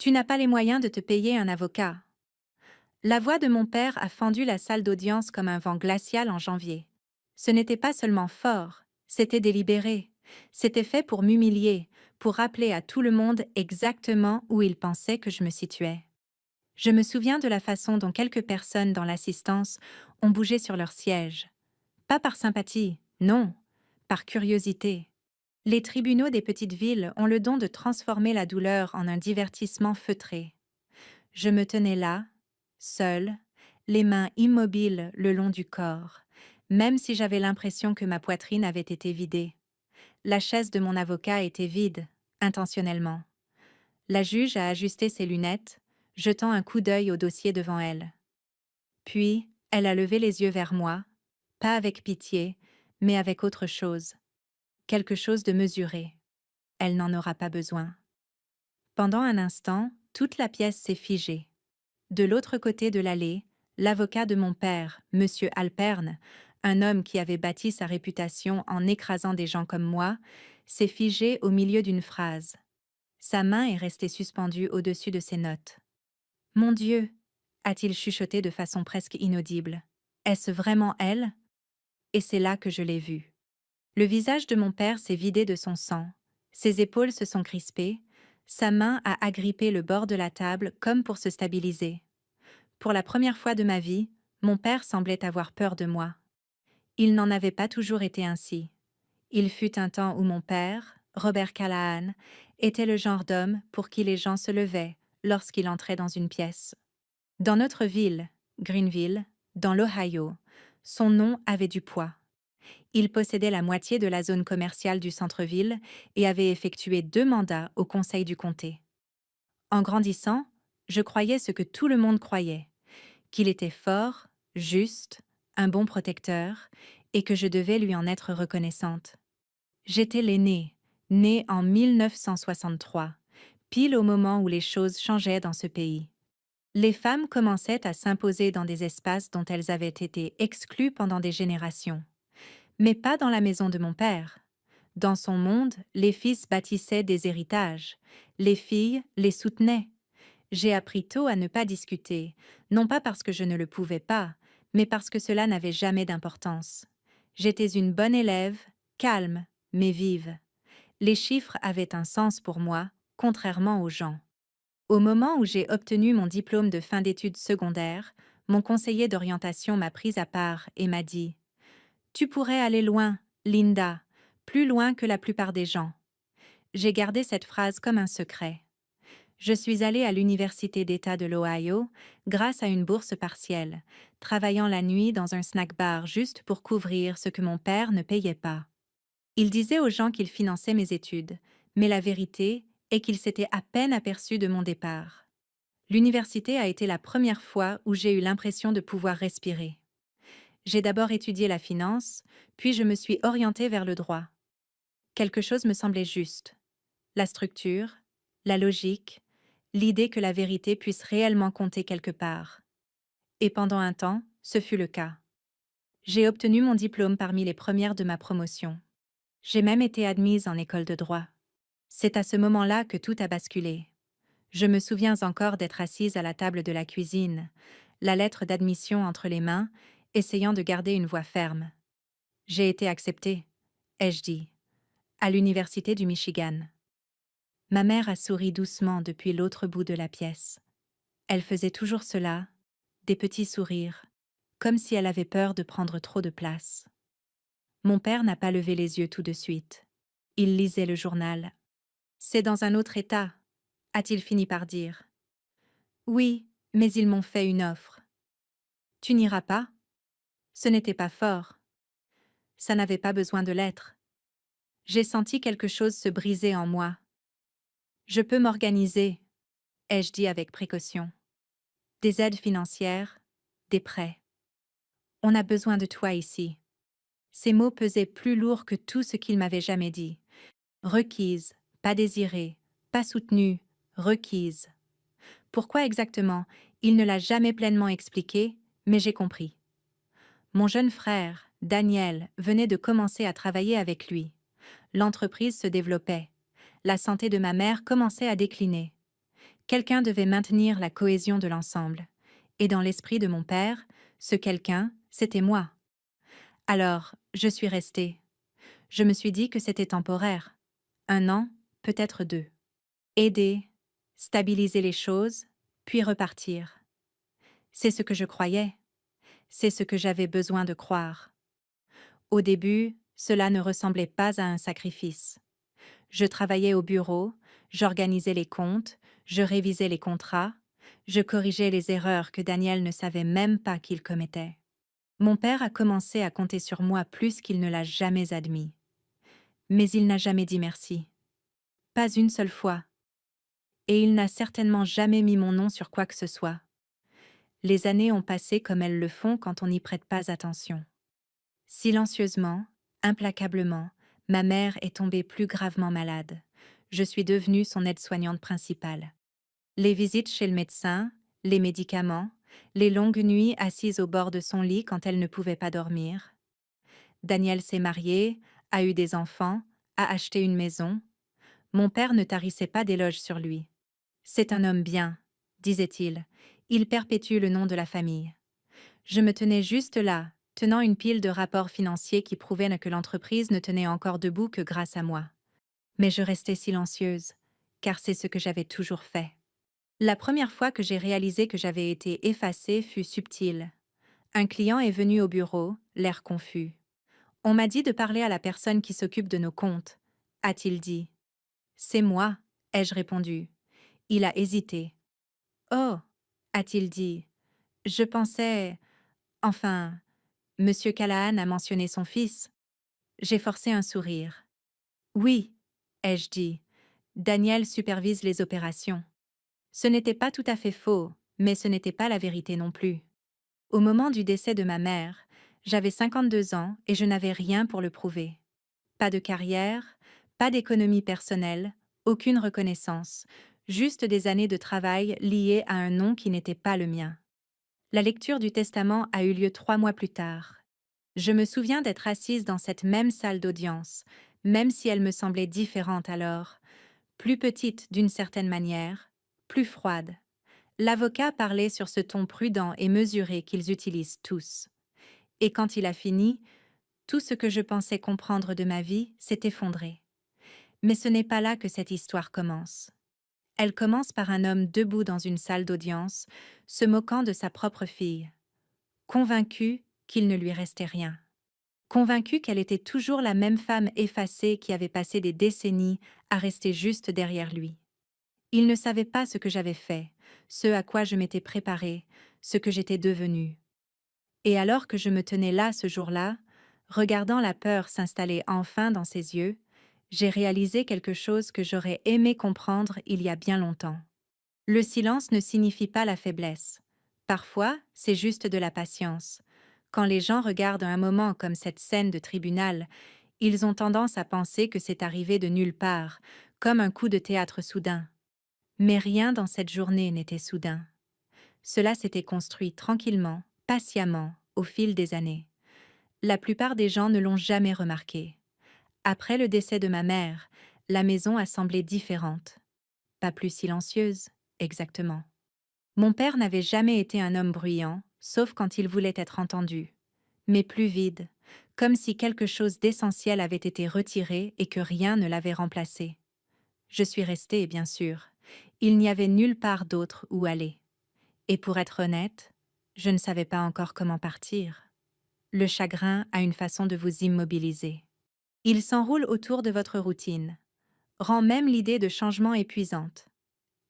Tu n'as pas les moyens de te payer un avocat. La voix de mon père a fendu la salle d'audience comme un vent glacial en janvier. Ce n'était pas seulement fort, c'était délibéré. C'était fait pour m'humilier, pour rappeler à tout le monde exactement où il pensait que je me situais. Je me souviens de la façon dont quelques personnes dans l'assistance ont bougé sur leur siège. Pas par sympathie, non, par curiosité. Les tribunaux des petites villes ont le don de transformer la douleur en un divertissement feutré. Je me tenais là, seule, les mains immobiles le long du corps, même si j'avais l'impression que ma poitrine avait été vidée. La chaise de mon avocat était vide, intentionnellement. La juge a ajusté ses lunettes, jetant un coup d'œil au dossier devant elle. Puis, elle a levé les yeux vers moi, pas avec pitié, mais avec autre chose. Quelque chose de mesuré. Elle n'en aura pas besoin. Pendant un instant, toute la pièce s'est figée. De l'autre côté de l'allée, l'avocat de mon père, Monsieur Alperne, un homme qui avait bâti sa réputation en écrasant des gens comme moi, s'est figé au milieu d'une phrase. Sa main est restée suspendue au-dessus de ses notes. « Mon Dieu !» a-t-il chuchoté de façon presque inaudible. « Est-ce vraiment elle ?» Et c'est là que je l'ai vue. Le visage de mon père s'est vidé de son sang. Ses épaules se sont crispées. Sa main a agrippé le bord de la table comme pour se stabiliser. Pour la première fois de ma vie, mon père semblait avoir peur de moi. Il n'en avait pas toujours été ainsi. Il fut un temps où mon père, Robert Callahan, était le genre d'homme pour qui les gens se levaient lorsqu'il entrait dans une pièce. Dans notre ville, Greenville, dans l'Ohio, son nom avait du poids. Il possédait la moitié de la zone commerciale du centre-ville et avait effectué 2 mandats au conseil du comté. En grandissant, je croyais ce que tout le monde croyait, qu'il était fort, juste, un bon protecteur, et que je devais lui en être reconnaissante. J'étais l'aînée, née en 1963, pile au moment où les choses changeaient dans ce pays. Les femmes commençaient à s'imposer dans des espaces dont elles avaient été exclues pendant des générations. Mais pas dans la maison de mon père. Dans son monde, les fils bâtissaient des héritages. Les filles les soutenaient. J'ai appris tôt à ne pas discuter, non pas parce que je ne le pouvais pas, mais parce que cela n'avait jamais d'importance. J'étais une bonne élève, calme, mais vive. Les chiffres avaient un sens pour moi, contrairement aux gens. Au moment où j'ai obtenu mon diplôme de fin d'études secondaires, mon conseiller d'orientation m'a prise à part et m'a dit « Tu pourrais aller loin, Linda, plus loin que la plupart des gens. » J'ai gardé cette phrase comme un secret. Je suis allée à l'Université d'État de l'Ohio grâce à une bourse partielle, travaillant la nuit dans un snack-bar juste pour couvrir ce que mon père ne payait pas. Il disait aux gens qu'il finançait mes études, mais la vérité est qu'il s'était à peine aperçu de mon départ. L'université a été la première fois où j'ai eu l'impression de pouvoir respirer. J'ai d'abord étudié la finance, puis je me suis orientée vers le droit. Quelque chose me semblait juste. La structure, la logique, l'idée que la vérité puisse réellement compter quelque part. Et pendant un temps, ce fut le cas. J'ai obtenu mon diplôme parmi les premières de ma promotion. J'ai même été admise en école de droit. C'est à ce moment-là que tout a basculé. Je me souviens encore d'être assise à la table de la cuisine, la lettre d'admission entre les mains, essayant de garder une voix ferme. J'ai été acceptée, ai-je dit, à l'Université du Michigan. Ma mère a souri doucement depuis l'autre bout de la pièce. Elle faisait toujours cela, des petits sourires, comme si elle avait peur de prendre trop de place. Mon père n'a pas levé les yeux tout de suite. Il lisait le journal. « C'est dans un autre état », a-t-il fini par dire. « Oui, mais ils m'ont fait une offre. »« Tu n'iras pas ?» Ce n'était pas fort. Ça n'avait pas besoin de l'être. J'ai senti quelque chose se briser en moi. « Je peux m'organiser », ai-je dit avec précaution. « Des aides financières, des prêts. On a besoin de toi ici. » Ces mots pesaient plus lourd que tout ce qu'il m'avait jamais dit. Requise, pas désirée, pas soutenue, requise. Pourquoi exactement? Il ne l'a jamais pleinement expliqué, mais j'ai compris. Mon jeune frère, Daniel, venait de commencer à travailler avec lui. L'entreprise se développait. La santé de ma mère commençait à décliner. Quelqu'un devait maintenir la cohésion de l'ensemble. Et dans l'esprit de mon père, ce quelqu'un, c'était moi. Alors, je suis restée. Je me suis dit que c'était temporaire. 1 an, peut-être 2. Aider, stabiliser les choses, puis repartir. C'est ce que je croyais. C'est ce que j'avais besoin de croire. Au début, cela ne ressemblait pas à un sacrifice. Je travaillais au bureau, j'organisais les comptes, je révisais les contrats, je corrigeais les erreurs que Daniel ne savait même pas qu'il commettait. Mon père a commencé à compter sur moi plus qu'il ne l'a jamais admis. Mais il n'a jamais dit merci. Pas une seule fois. Et il n'a certainement jamais mis mon nom sur quoi que ce soit. Les années ont passé comme elles le font quand on n'y prête pas attention. Silencieusement, implacablement, ma mère est tombée plus gravement malade. Je suis devenue son aide-soignante principale. Les visites chez le médecin, les médicaments, les longues nuits assises au bord de son lit quand elle ne pouvait pas dormir. Daniel s'est marié, a eu des enfants, a acheté une maison. Mon père ne tarissait pas d'éloges sur lui. C'est un homme bien, disait-il. Il perpétue le nom de la famille. Je me tenais juste là, tenant une pile de rapports financiers qui prouvaient que l'entreprise ne tenait encore debout que grâce à moi. Mais je restais silencieuse, car c'est ce que j'avais toujours fait. La première fois que j'ai réalisé que j'avais été effacée fut subtile. Un client est venu au bureau, l'air confus. On m'a dit de parler à la personne qui s'occupe de nos comptes, a-t-il dit. C'est moi, ai-je répondu. Il a hésité. Oh, a-t-il dit. Je pensais. Enfin, Monsieur Callahan a mentionné son fils. J'ai forcé un sourire. Oui, ai-je dit. Daniel supervise les opérations. Ce n'était pas tout à fait faux, mais ce n'était pas la vérité non plus. Au moment du décès de ma mère, j'avais 52 ans et je n'avais rien pour le prouver. Pas de carrière, pas d'économie personnelle, aucune reconnaissance, juste des années de travail liées à un nom qui n'était pas le mien. La lecture du testament a eu lieu 3 mois plus tard. Je me souviens d'être assise dans cette même salle d'audience, même si elle me semblait différente alors, plus petite d'une certaine manière, plus froide. L'avocat parlait sur ce ton prudent et mesuré qu'ils utilisent tous. Et quand il a fini, tout ce que je pensais comprendre de ma vie s'est effondré. Mais ce n'est pas là que cette histoire commence. Elle commence par un homme debout dans une salle d'audience, se moquant de sa propre fille, convaincu qu'il ne lui restait rien. Convaincu qu'elle était toujours la même femme effacée qui avait passé des décennies à rester juste derrière lui. Il ne savait pas ce que j'avais fait, ce à quoi je m'étais préparée, ce que j'étais devenue. Et alors que je me tenais là ce jour-là, regardant la peur s'installer enfin dans ses yeux, j'ai réalisé quelque chose que j'aurais aimé comprendre il y a bien longtemps. Le silence ne signifie pas la faiblesse. Parfois, c'est juste de la patience. Quand les gens regardent un moment comme cette scène de tribunal, ils ont tendance à penser que c'est arrivé de nulle part, comme un coup de théâtre soudain. Mais rien dans cette journée n'était soudain. Cela s'était construit tranquillement, patiemment, au fil des années. La plupart des gens ne l'ont jamais remarqué. Après le décès de ma mère, la maison a semblé différente. Pas plus silencieuse, exactement. Mon père n'avait jamais été un homme bruyant, sauf quand il voulait être entendu, mais plus vide, comme si quelque chose d'essentiel avait été retiré et que rien ne l'avait remplacé. Je suis restée, bien sûr. Il n'y avait nulle part d'autre où aller. Et pour être honnête, je ne savais pas encore comment partir. Le chagrin a une façon de vous immobiliser. Il s'enroule autour de votre routine, rend même l'idée de changement épuisante.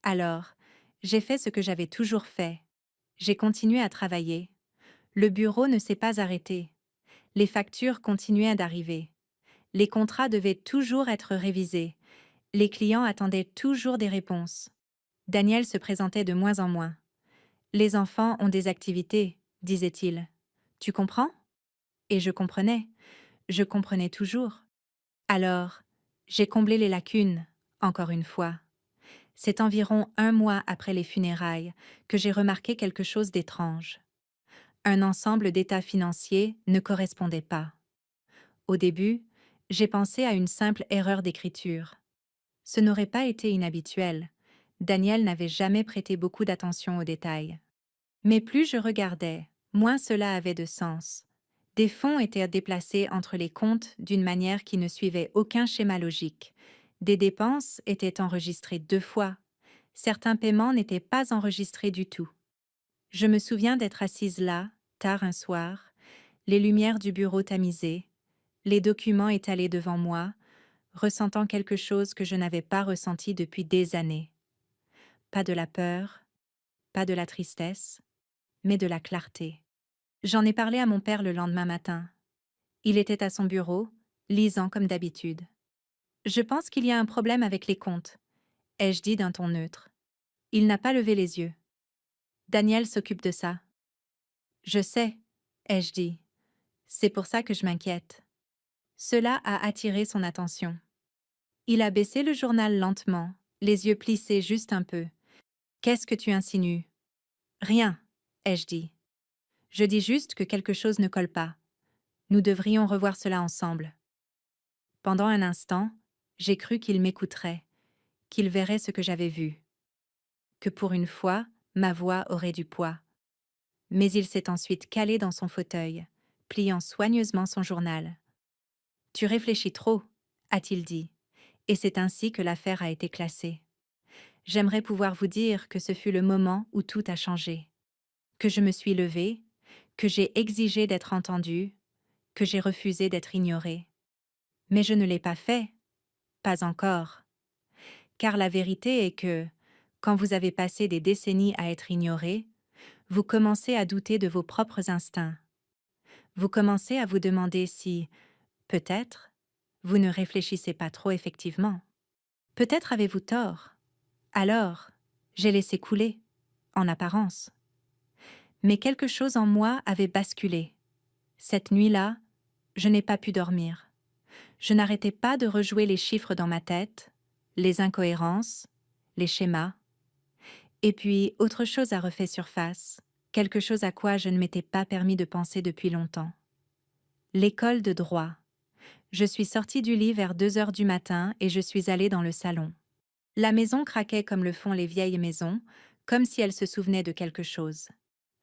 Alors, j'ai fait ce que j'avais toujours fait. J'ai continué à travailler. Le bureau ne s'est pas arrêté. Les factures continuaient d'arriver. Les contrats devaient toujours être révisés. Les clients attendaient toujours des réponses. Daniel se présentait de moins en moins. Les enfants ont des activités, disait-il. Tu comprends? Et je comprenais. Je comprenais toujours. Alors, j'ai comblé les lacunes, encore une fois. C'est environ 1 mois après les funérailles que j'ai remarqué quelque chose d'étrange. Un ensemble d'états financiers ne correspondait pas. Au début, j'ai pensé à une simple erreur d'écriture. Ce n'aurait pas été inhabituel, Daniel n'avait jamais prêté beaucoup d'attention aux détails. Mais plus je regardais, moins cela avait de sens. Des fonds étaient déplacés entre les comptes d'une manière qui ne suivait aucun schéma logique. Des dépenses étaient enregistrées 2 fois. Certains paiements n'étaient pas enregistrés du tout. Je me souviens d'être assise là, tard un soir, les lumières du bureau tamisées, les documents étalés devant moi, ressentant quelque chose que je n'avais pas ressenti depuis des années. Pas de la peur, pas de la tristesse, mais de la clarté. J'en ai parlé à mon père le lendemain matin. Il était à son bureau, lisant comme d'habitude. Je pense qu'il y a un problème avec les comptes, ai-je dit d'un ton neutre. Il n'a pas levé les yeux. Daniel s'occupe de ça. Je sais, ai-je dit. C'est pour ça que je m'inquiète. Cela a attiré son attention. Il a baissé le journal lentement, les yeux plissés juste un peu. Qu'est-ce que tu insinues? Rien, ai-je dit. Je dis juste que quelque chose ne colle pas. Nous devrions revoir cela ensemble. Pendant un instant, j'ai cru qu'il m'écouterait, qu'il verrait ce que j'avais vu. Que pour une fois, ma voix aurait du poids. Mais il s'est ensuite calé dans son fauteuil, pliant soigneusement son journal. Tu réfléchis trop, a-t-il dit, et c'est ainsi que l'affaire a été classée. J'aimerais pouvoir vous dire que ce fut le moment où tout a changé. Que je me suis levée, que j'ai exigé d'être entendue, que j'ai refusé d'être ignorée. Mais je ne l'ai pas fait. Pas encore. Car la vérité est que, quand vous avez passé des décennies à être ignoré, vous commencez à douter de vos propres instincts. Vous commencez à vous demander si, peut-être, vous ne réfléchissez pas trop effectivement. Peut-être avez-vous tort. Alors, j'ai laissé couler, en apparence. Mais quelque chose en moi avait basculé. Cette nuit-là, je n'ai pas pu dormir. Je n'arrêtais pas de rejouer les chiffres dans ma tête, les incohérences, les schémas. Et puis, autre chose a refait surface, quelque chose à quoi je ne m'étais pas permis de penser depuis longtemps. L'école de droit. Je suis sortie du lit vers 2 heures du matin et je suis allée dans le salon. La maison craquait comme le font les vieilles maisons, comme si elle se souvenait de quelque chose.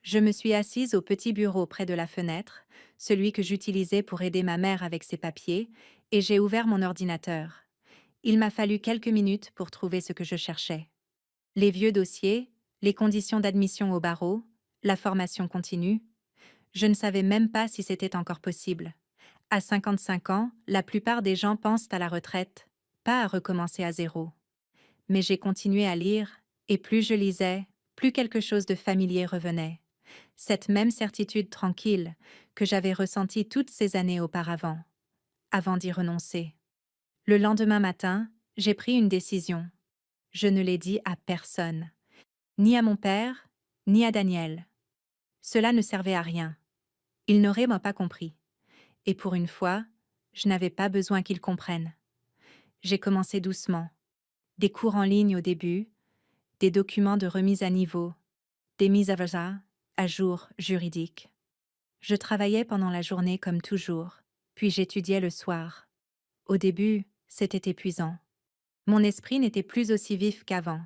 Je me suis assise au petit bureau près de la fenêtre, celui que j'utilisais pour aider ma mère avec ses papiers, et j'ai ouvert mon ordinateur. Il m'a fallu quelques minutes pour trouver ce que je cherchais. Les vieux dossiers, les conditions d'admission au barreau, la formation continue. Je ne savais même pas si c'était encore possible. À 55 ans, la plupart des gens pensent à la retraite, pas à recommencer à zéro. Mais j'ai continué à lire, et plus je lisais, plus quelque chose de familier revenait. Cette même certitude tranquille que j'avais ressentie toutes ces années auparavant, avant d'y renoncer. Le lendemain matin, j'ai pris une décision. Je ne l'ai dit à personne, ni à mon père, ni à Daniel. Cela ne servait à rien. Il n'aurait pas compris. Et pour une fois, je n'avais pas besoin qu'il comprenne. J'ai commencé doucement. Des cours en ligne au début, des documents de remise à niveau, des mises à jour juridiques. Je travaillais pendant la journée comme toujours, puis j'étudiais le soir. Au début, c'était épuisant. Mon esprit n'était plus aussi vif qu'avant.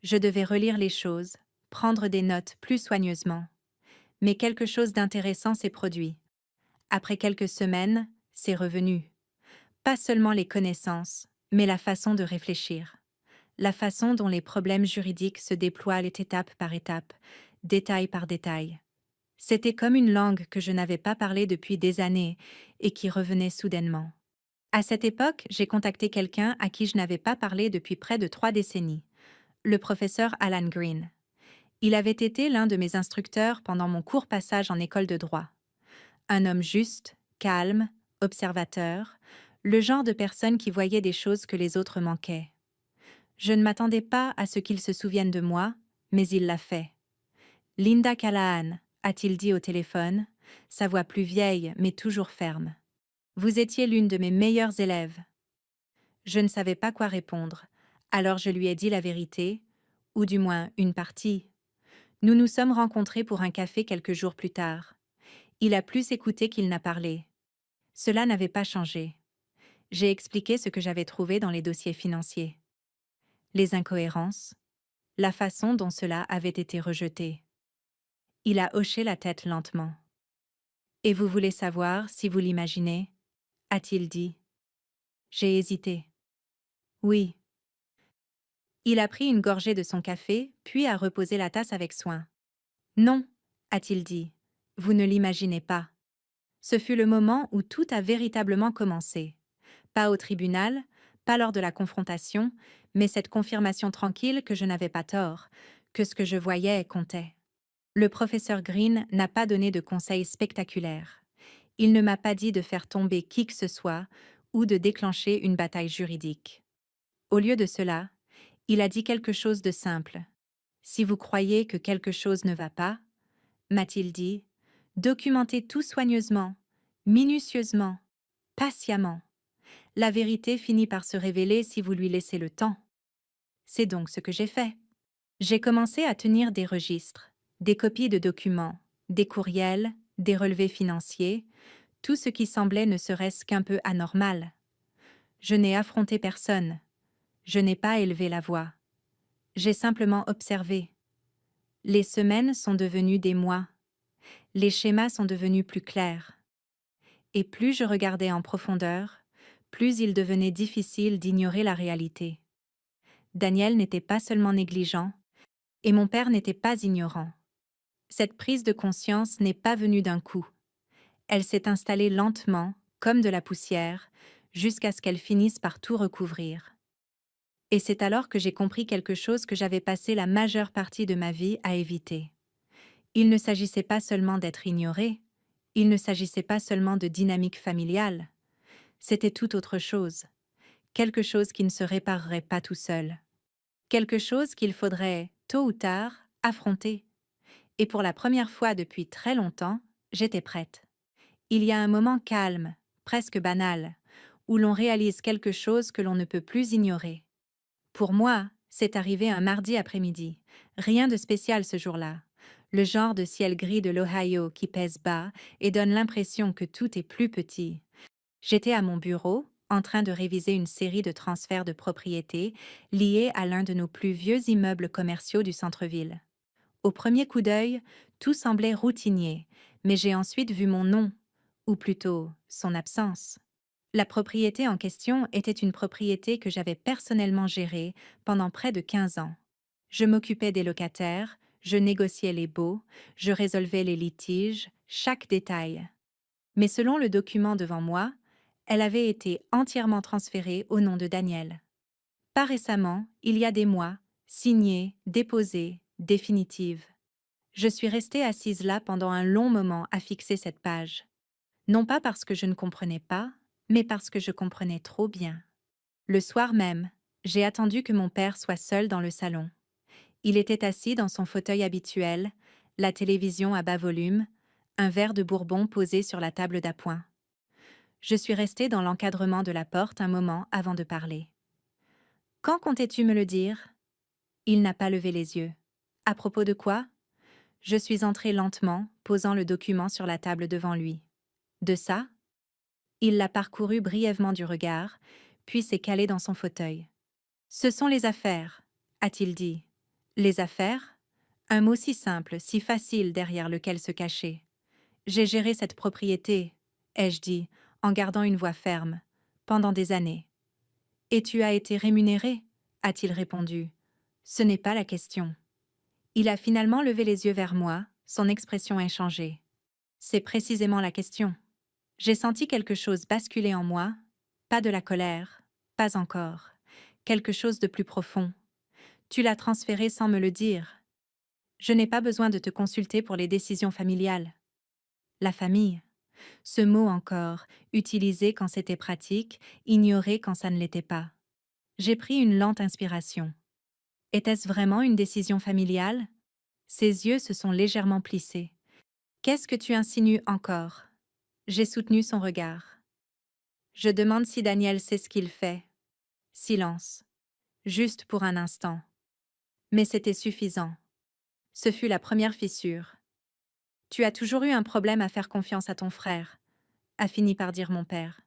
Je devais relire les choses, prendre des notes plus soigneusement. Mais quelque chose d'intéressant s'est produit. Après quelques semaines, c'est revenu. Pas seulement les connaissances, mais la façon de réfléchir. La façon dont les problèmes juridiques se déploient étape par étape, détail par détail. C'était comme une langue que je n'avais pas parlée depuis des années et qui revenait soudainement. À cette époque, j'ai contacté quelqu'un à qui je n'avais pas parlé depuis près de 3 décennies, le professeur Alan Green. Il avait été l'un de mes instructeurs pendant mon court passage en école de droit. Un homme juste, calme, observateur, le genre de personne qui voyait des choses que les autres manquaient. Je ne m'attendais pas à ce qu'il se souvienne de moi, mais il l'a fait. Linda Callahan, a-t-il dit au téléphone, sa voix plus vieille mais toujours ferme. Vous étiez l'une de mes meilleures élèves. Je ne savais pas quoi répondre, alors je lui ai dit la vérité, ou du moins une partie. Nous nous sommes rencontrés pour un café quelques jours plus tard. Il a plus écouté qu'il n'a parlé. Cela n'avait pas changé. J'ai expliqué ce que j'avais trouvé dans les dossiers financiers. Les incohérences, la façon dont cela avait été rejeté. Il a hoché la tête lentement. « Et vous voulez savoir si vous l'imaginez » a-t-il dit. J'ai hésité. Oui. Il a pris une gorgée de son café, puis a reposé la tasse avec soin. Non, a-t-il dit. Vous ne l'imaginez pas. Ce fut le moment où tout a véritablement commencé. Pas au tribunal, pas lors de la confrontation, mais cette confirmation tranquille que je n'avais pas tort, que ce que je voyais comptait. Le professeur Green n'a pas donné de conseils spectaculaires. Il ne m'a pas dit de faire tomber qui que ce soit ou de déclencher une bataille juridique. Au lieu de cela, il a dit quelque chose de simple. Si vous croyez que quelque chose ne va pas, m'a-t-il dit, documentez tout soigneusement, minutieusement, patiemment. La vérité finit par se révéler si vous lui laissez le temps. C'est donc ce que j'ai fait. J'ai commencé à tenir des registres, des copies de documents, des courriels, des relevés financiers, tout ce qui semblait ne serait-ce qu'un peu anormal. Je n'ai affronté personne. Je n'ai pas élevé la voix. J'ai simplement observé. Les semaines sont devenues des mois. Les schémas sont devenus plus clairs. Et plus je regardais en profondeur, plus il devenait difficile d'ignorer la réalité. Daniel n'était pas seulement négligent, et mon père n'était pas ignorant. Cette prise de conscience n'est pas venue d'un coup. Elle s'est installée lentement, comme de la poussière, jusqu'à ce qu'elle finisse par tout recouvrir. Et c'est alors que j'ai compris quelque chose que j'avais passé la majeure partie de ma vie à éviter. Il ne s'agissait pas seulement d'être ignoré, il ne s'agissait pas seulement de dynamique familiale. C'était tout autre chose. Quelque chose qui ne se réparerait pas tout seul. Quelque chose qu'il faudrait, tôt ou tard, affronter. Et pour la première fois depuis très longtemps, j'étais prête. Il y a un moment calme, presque banal, où l'on réalise quelque chose que l'on ne peut plus ignorer. Pour moi, c'est arrivé un mardi après-midi. Rien de spécial ce jour-là. Le genre de ciel gris de l'Ohio qui pèse bas et donne l'impression que tout est plus petit. J'étais à mon bureau, en train de réviser une série de transferts de propriété liés à l'un de nos plus vieux immeubles commerciaux du centre-ville. Au premier coup d'œil, tout semblait routinier, mais j'ai ensuite vu mon nom, ou plutôt son absence. La propriété en question était une propriété que j'avais personnellement gérée pendant près de 15 ans. Je m'occupais des locataires, je négociais les baux, je résolvais les litiges, chaque détail. Mais selon le document devant moi, elle avait été entièrement transférée au nom de Daniel. Pas récemment, il y a des mois, signée, déposée, définitive. Je suis restée assise là pendant un long moment à fixer cette page. Non pas parce que je ne comprenais pas, mais parce que je comprenais trop bien. Le soir même, j'ai attendu que mon père soit seul dans le salon. Il était assis dans son fauteuil habituel, la télévision à bas volume, un verre de bourbon posé sur la table d'appoint. Je suis restée dans l'encadrement de la porte un moment avant de parler. « Quand comptais-tu me le dire » Il n'a pas levé les yeux. « À propos de quoi » Je suis entrée lentement, posant le document sur la table devant lui. « De ça » Il l'a parcouru brièvement du regard, puis s'est calé dans son fauteuil. « Ce sont les affaires » a-t-il dit. « Les affaires » Un mot si simple, si facile derrière lequel se cacher. « J'ai géré cette propriété » ai-je dit, en gardant une voix ferme, « pendant des années. »« Et tu as été rémunéré » a-t-il répondu. « Ce n'est pas la question. » Il a finalement levé les yeux vers moi, son expression inchangée. « C'est précisément la question. » J'ai senti quelque chose basculer en moi, pas de la colère, pas encore, quelque chose de plus profond. Tu l'as transféré sans me le dire. Je n'ai pas besoin de te consulter pour les décisions familiales. La famille. Ce mot encore, utilisé quand c'était pratique, ignoré quand ça ne l'était pas. J'ai pris une lente inspiration. Était-ce vraiment une décision familiale? Ses yeux se sont légèrement plissés. Qu'est-ce que tu insinues encore? J'ai soutenu son regard. Je demande si Daniel sait ce qu'il fait. Silence. Juste pour un instant. Mais c'était suffisant. Ce fut la première fissure. Tu as toujours eu un problème à faire confiance à ton frère, a fini par dire mon père.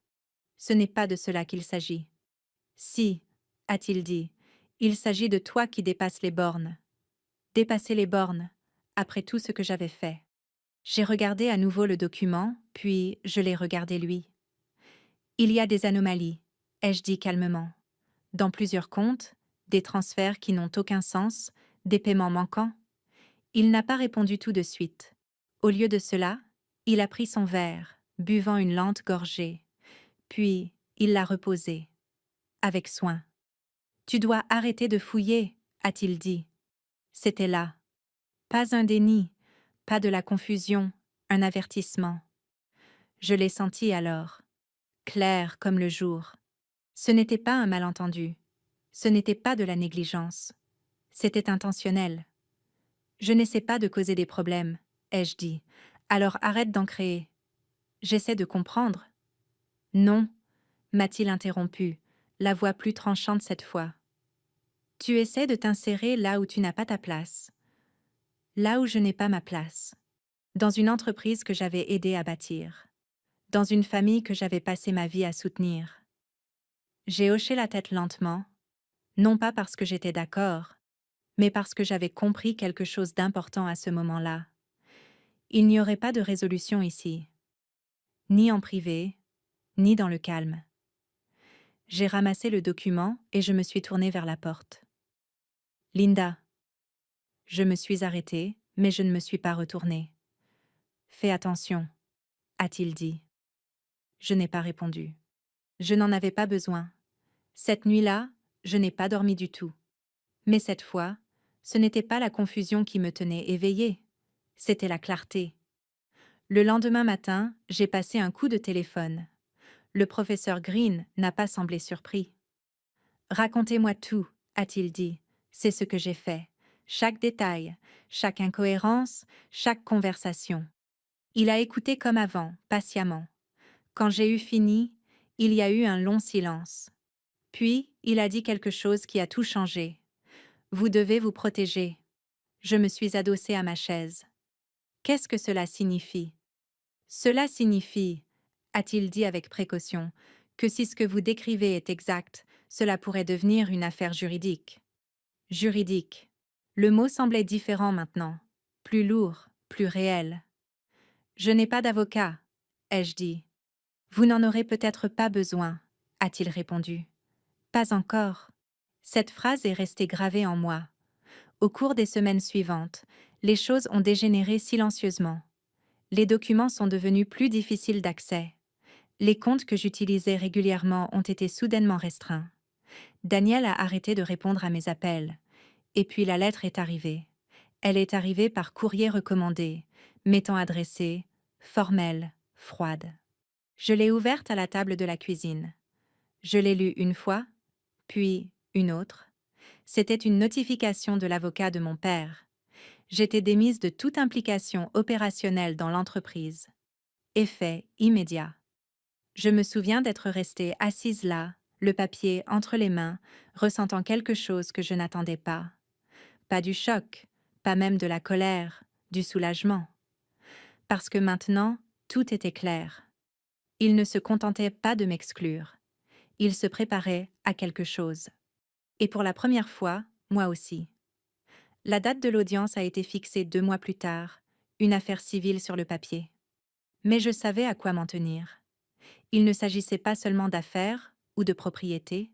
Ce n'est pas de cela qu'il s'agit. Si, a-t-il dit, Il s'agit de toi qui dépasses les bornes. Dépasser les bornes, après tout ce que j'avais fait. J'ai regardé à nouveau le document, puis je l'ai regardé lui. Il y a des anomalies, ai-je dit calmement. Dans plusieurs comptes, des transferts qui n'ont aucun sens, des paiements manquants. Il n'a pas répondu tout de suite. Au lieu de cela, il a pris son verre, buvant une lente gorgée. Puis, il l'a reposé. Avec soin. Tu dois arrêter de fouiller, a-t-il dit. C'était là. Pas un déni, pas de la confusion, un avertissement. Je l'ai senti alors, clair comme le jour. Ce n'était pas un malentendu. Ce n'était pas de la négligence. C'était intentionnel. Je n'essaie pas de causer des problèmes, ai-je dit. Alors arrête d'en créer. J'essaie de comprendre. Non, m'a-t-il interrompu, la voix plus tranchante cette fois. Tu essaies de t'insérer là où tu n'as pas ta place. Là où je n'ai pas ma place. Dans une entreprise que j'avais aidé à bâtir. Dans une famille que j'avais passé ma vie à soutenir. J'ai hoché la tête lentement, non pas parce que j'étais d'accord, mais parce que j'avais compris quelque chose d'important à ce moment-là. Il n'y aurait pas de résolution ici. Ni en privé, ni dans le calme. J'ai ramassé le document et je me suis tournée vers la porte. Linda. Je me suis arrêtée, mais je ne me suis pas retournée. Fais attention, a-t-il dit. Je n'ai pas répondu. Je n'en avais pas besoin. Cette nuit-là, je n'ai pas dormi du tout. Mais cette fois, ce n'était pas la confusion qui me tenait éveillée, c'était la clarté. Le lendemain matin, j'ai passé un coup de téléphone. Le professeur Green n'a pas semblé surpris. Racontez-moi tout, a-t-il dit. C'est ce que j'ai fait. Chaque détail, chaque incohérence, chaque conversation. Il a écouté comme avant, patiemment. Quand j'ai eu fini, il y a eu un long silence. Puis, il a dit quelque chose qui a tout changé. Vous devez vous protéger. Je me suis adossée à ma chaise. Qu'est-ce que cela signifie? Cela signifie, a-t-il dit avec précaution, que si ce que vous décrivez est exact, cela pourrait devenir une affaire juridique. Juridique. Le mot semblait différent maintenant, plus lourd, plus réel. Je n'ai pas d'avocat, ai-je dit. Vous n'en aurez peut-être pas besoin, a-t-il répondu. Pas encore. Cette phrase est restée gravée en moi. Au cours des semaines suivantes, les choses ont dégénéré silencieusement. Les documents sont devenus plus difficiles d'accès. Les comptes que j'utilisais régulièrement ont été soudainement restreints. Daniel a arrêté de répondre à mes appels. Et puis la lettre est arrivée. Elle est arrivée par courrier recommandé, m'étant adressée, formelle, froide. Je l'ai ouverte à la table de la cuisine. Je l'ai lue une fois, puis une autre. C'était une notification de l'avocat de mon père. J'étais démise de toute implication opérationnelle dans l'entreprise. Effet immédiat. Je me souviens d'être restée assise là, le papier entre les mains, ressentant quelque chose que je n'attendais pas. Pas du choc, pas même de la colère, du soulagement. Parce que maintenant, tout était clair. Il ne se contentait pas de m'exclure. Il se préparait à quelque chose. Et pour la première fois, moi aussi. La date de l'audience a été fixée 2 mois plus tard, une affaire civile sur le papier. Mais je savais à quoi m'en tenir. Il ne s'agissait pas seulement d'affaires ou de propriété,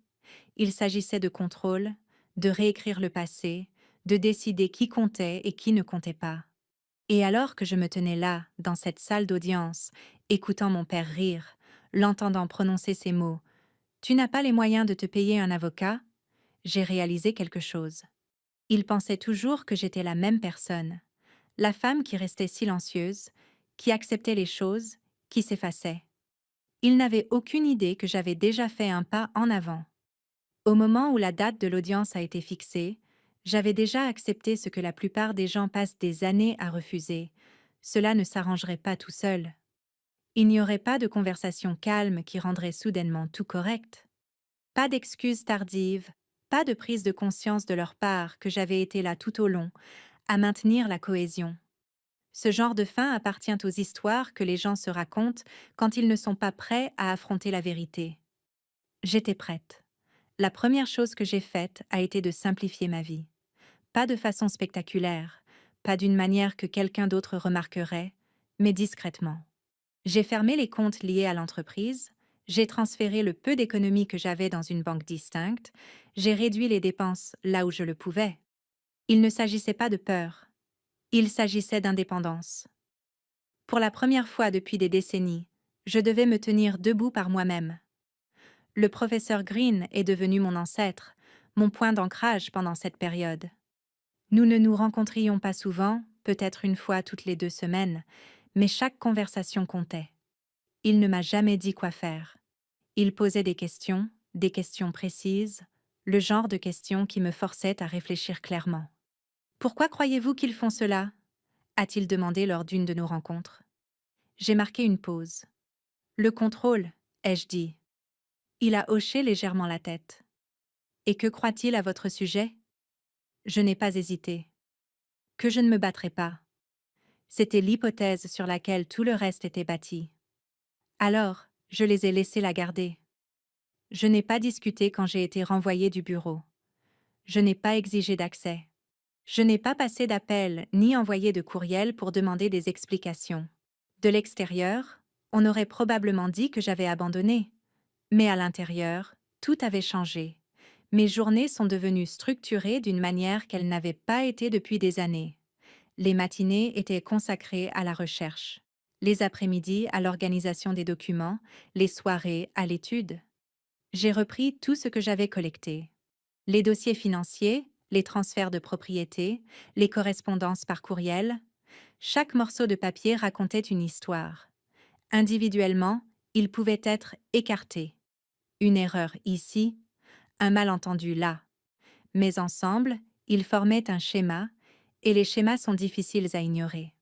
il s'agissait de contrôle, de réécrire le passé, de décider qui comptait et qui ne comptait pas. Et alors que je me tenais là, dans cette salle d'audience, écoutant mon père rire, l'entendant prononcer ces mots, « Tu n'as pas les moyens de te payer un avocat ?» j'ai réalisé quelque chose. Il pensait toujours que j'étais la même personne, la femme qui restait silencieuse, qui acceptait les choses, qui s'effaçait. Il n'avait aucune idée que j'avais déjà fait un pas en avant. Au moment où la date de l'audience a été fixée, j'avais déjà accepté ce que la plupart des gens passent des années à refuser. Cela ne s'arrangerait pas tout seul. Il n'y aurait pas de conversation calme qui rendrait soudainement tout correct. Pas d'excuses tardives, pas de prise de conscience de leur part que j'avais été là tout au long, à maintenir la cohésion. Ce genre de fin appartient aux histoires que les gens se racontent quand ils ne sont pas prêts à affronter la vérité. J'étais prête. La première chose que j'ai faite a été de simplifier ma vie. Pas de façon spectaculaire, pas d'une manière que quelqu'un d'autre remarquerait, mais discrètement. J'ai fermé les comptes liés à l'entreprise, j'ai transféré le peu d'économies que j'avais dans une banque distincte, j'ai réduit les dépenses là où je le pouvais. Il ne s'agissait pas de peur, il s'agissait d'indépendance. Pour la première fois depuis des décennies, je devais me tenir debout par moi-même. Le professeur Green est devenu mon ancêtre, mon point d'ancrage pendant cette période. Nous ne nous rencontrions pas souvent, peut-être une fois toutes les 2 semaines, mais chaque conversation comptait. Il ne m'a jamais dit quoi faire. Il posait des questions précises, le genre de questions qui me forçaient à réfléchir clairement. Pourquoi croyez-vous qu'ils font cela? A-t-il demandé lors d'une de nos rencontres. J'ai marqué une pause. Le contrôle, ai-je dit. Il a hoché légèrement la tête. Et que croit-il à votre sujet? Je n'ai pas hésité. Que je ne me battrai pas. C'était l'hypothèse sur laquelle tout le reste était bâti. Alors, je les ai laissés la garder. Je n'ai pas discuté quand j'ai été renvoyé du bureau. Je n'ai pas exigé d'accès. Je n'ai pas passé d'appel ni envoyé de courriel pour demander des explications. De l'extérieur, on aurait probablement dit que j'avais abandonné. Mais à l'intérieur, tout avait changé. Mes journées sont devenues structurées d'une manière qu'elles n'avaient pas été depuis des années. Les matinées étaient consacrées à la recherche, les après-midi à l'organisation des documents, les soirées à l'étude. J'ai repris tout ce que j'avais collecté. Les dossiers financiers, les transferts de propriété, les correspondances par courriel. Chaque morceau de papier racontait une histoire. Individuellement, ils pouvaient être écartés. Une erreur ici, un malentendu là. Mais ensemble, ils formaient un schéma, et les schémas sont difficiles à ignorer.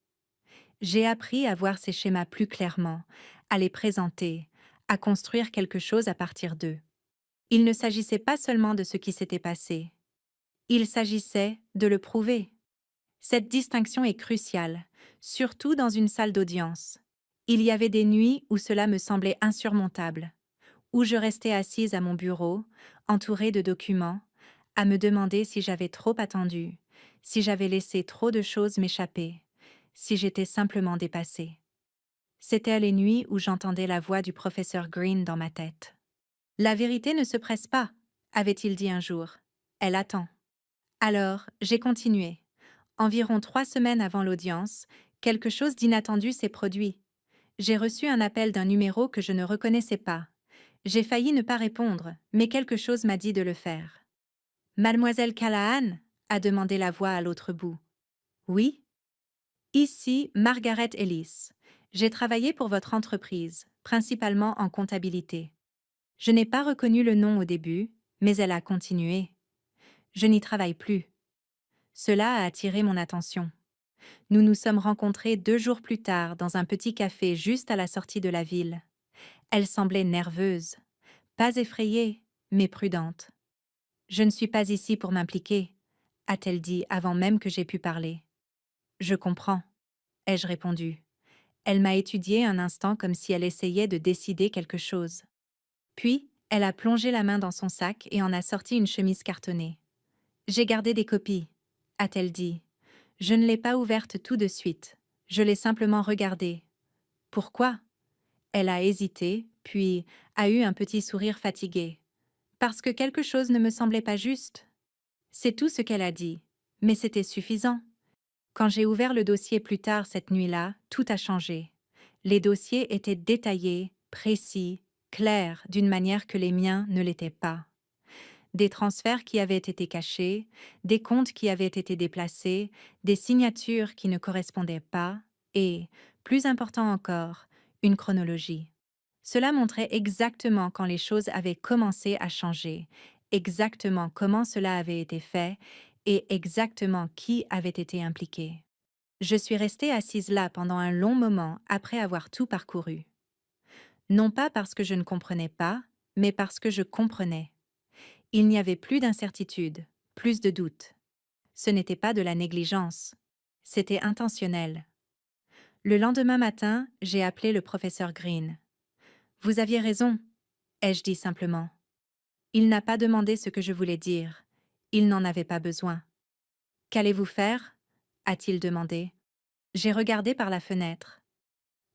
J'ai appris à voir ces schémas plus clairement, à les présenter, à construire quelque chose à partir d'eux. Il ne s'agissait pas seulement de ce qui s'était passé. Il s'agissait de le prouver. Cette distinction est cruciale, surtout dans une salle d'audience. Il y avait des nuits où cela me semblait insurmontable, où je restais assise à mon bureau, entourée de documents, à me demander si j'avais trop attendu, si j'avais laissé trop de choses m'échapper, si j'étais simplement dépassée. C'étaient les nuits où j'entendais la voix du professeur Green dans ma tête. La vérité ne se presse pas, avait-il dit un jour. Elle attend. Alors, j'ai continué. Environ 3 semaines avant l'audience, quelque chose d'inattendu s'est produit. J'ai reçu un appel d'un numéro que je ne reconnaissais pas. J'ai failli ne pas répondre, mais quelque chose m'a dit de le faire. Mademoiselle Callahan? A demandé la voix à l'autre bout. Oui? Ici, Margaret Ellis. J'ai travaillé pour votre entreprise, principalement en comptabilité. Je n'ai pas reconnu le nom au début, mais elle a continué. Je n'y travaille plus. Cela a attiré mon attention. Nous nous sommes rencontrés 2 jours plus tard dans un petit café juste à la sortie de la ville. Elle semblait nerveuse, pas effrayée, mais prudente. Je ne suis pas ici pour m'impliquer, a-t-elle dit avant même que j'aie pu parler. Je comprends, ai-je répondu. Elle m'a étudié un instant comme si elle essayait de décider quelque chose. Puis, elle a plongé la main dans son sac et en a sorti une chemise cartonnée. J'ai gardé des copies, a-t-elle dit. Je ne l'ai pas ouverte tout de suite. Je l'ai simplement regardée. Pourquoi? Elle a hésité, puis a eu un petit sourire fatigué. Parce que quelque chose ne me semblait pas juste. C'est tout ce qu'elle a dit, mais c'était suffisant. Quand j'ai ouvert le dossier plus tard cette nuit-là, tout a changé. Les dossiers étaient détaillés, précis, clairs, d'une manière que les miens ne l'étaient pas. Des transferts qui avaient été cachés, des comptes qui avaient été déplacés, des signatures qui ne correspondaient pas, et, plus important encore, une chronologie. Cela montrait exactement quand les choses avaient commencé à changer, exactement comment cela avait été fait, et exactement qui avait été impliqué. Je suis restée assise là pendant un long moment après avoir tout parcouru. Non pas parce que je ne comprenais pas, mais parce que je comprenais. Il n'y avait plus d'incertitude, plus de doute. Ce n'était pas de la négligence. C'était intentionnel. Le lendemain matin, j'ai appelé le professeur Green. Vous aviez raison, ai-je dit simplement. Il n'a pas demandé ce que je voulais dire. Il n'en avait pas besoin. Qu'allez-vous faire? A-t-il demandé. J'ai regardé par la fenêtre.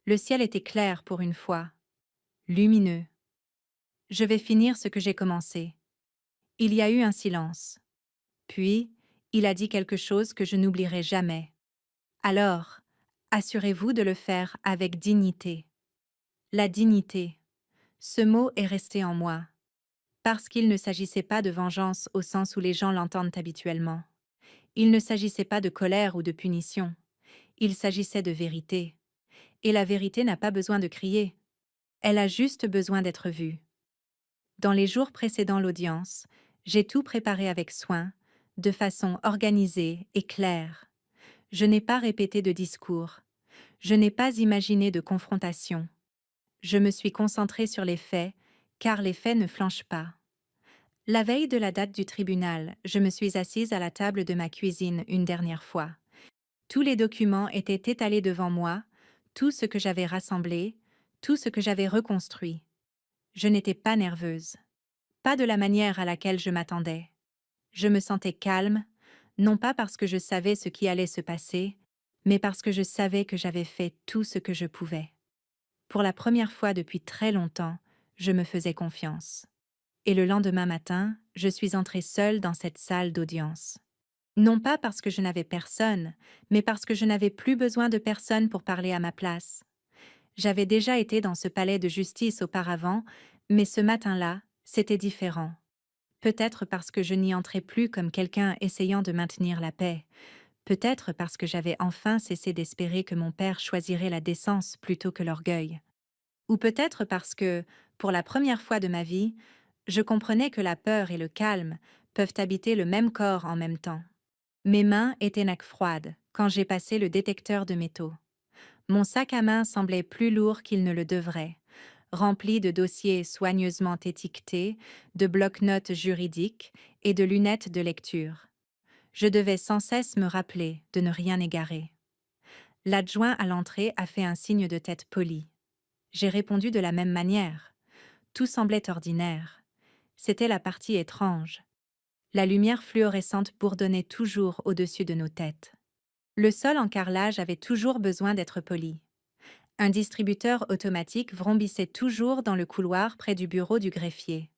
Le ciel était clair pour une fois, lumineux. Je vais finir ce que j'ai commencé. Il y a eu un silence. Puis, il a dit quelque chose que je n'oublierai jamais. Alors, assurez-vous de le faire avec dignité. La dignité. Ce mot est resté en moi. Parce qu'il ne s'agissait pas de vengeance au sens où les gens l'entendent habituellement. Il ne s'agissait pas de colère ou de punition. Il s'agissait de vérité. Et la vérité n'a pas besoin de crier. Elle a juste besoin d'être vue. Dans les jours précédant l'audience, j'ai tout préparé avec soin, de façon organisée et claire. Je n'ai pas répété de discours. Je n'ai pas imaginé de confrontation. Je me suis concentrée sur les faits, car les faits ne flanchent pas. La veille de la date du tribunal, je me suis assise à la table de ma cuisine une dernière fois. Tous les documents étaient étalés devant moi, tout ce que j'avais rassemblé, tout ce que j'avais reconstruit. Je n'étais pas nerveuse. Pas de la manière à laquelle je m'attendais. Je me sentais calme, non pas parce que je savais ce qui allait se passer, mais parce que je savais que j'avais fait tout ce que je pouvais. Pour la première fois depuis très longtemps, je me faisais confiance. Et le lendemain matin, je suis entrée seule dans cette salle d'audience. Non pas parce que je n'avais personne, mais parce que je n'avais plus besoin de personne pour parler à ma place. J'avais déjà été dans ce palais de justice auparavant, mais ce matin-là, c'était différent. Peut-être parce que je n'y entrais plus comme quelqu'un essayant de maintenir la paix. Peut-être parce que j'avais enfin cessé d'espérer que mon père choisirait la décence plutôt que l'orgueil. Ou peut-être parce que, pour la première fois de ma vie, je comprenais que la peur et le calme peuvent habiter le même corps en même temps. Mes mains étaient froides quand j'ai passé le détecteur de métaux. Mon sac à main semblait plus lourd qu'il ne le devrait, rempli de dossiers soigneusement étiquetés, de bloc-notes juridiques et de lunettes de lecture. Je devais sans cesse me rappeler de ne rien égarer. L'adjoint à l'entrée a fait un signe de tête poli. J'ai répondu de la même manière. Tout semblait ordinaire. C'était la partie étrange. La lumière fluorescente bourdonnait toujours au-dessus de nos têtes. Le sol en carrelage avait toujours besoin d'être poli. Un distributeur automatique vrombissait toujours dans le couloir près du bureau du greffier.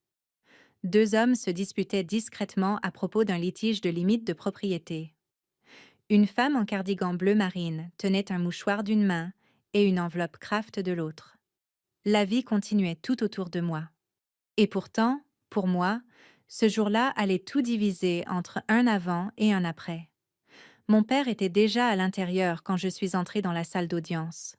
Deux hommes se disputaient discrètement à propos d'un litige de limite de propriété. Une femme en cardigan bleu marine tenait un mouchoir d'une main et une enveloppe Kraft de l'autre. La vie continuait tout autour de moi. Et pourtant, pour moi, ce jour-là allait tout diviser entre un avant et un après. Mon père était déjà à l'intérieur quand je suis entrée dans la salle d'audience.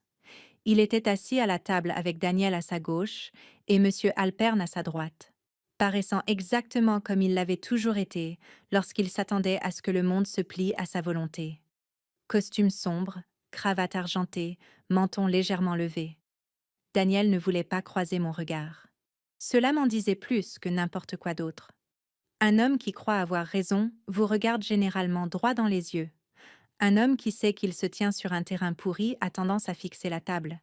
Il était assis à la table avec Daniel à sa gauche et M. Alpern à sa droite, paraissant exactement comme il l'avait toujours été lorsqu'il s'attendait à ce que le monde se plie à sa volonté. Costume sombre, cravate argentée, menton légèrement levé. Daniel ne voulait pas croiser mon regard. Cela m'en disait plus que n'importe quoi d'autre. Un homme qui croit avoir raison vous regarde généralement droit dans les yeux. Un homme qui sait qu'il se tient sur un terrain pourri a tendance à fixer la table.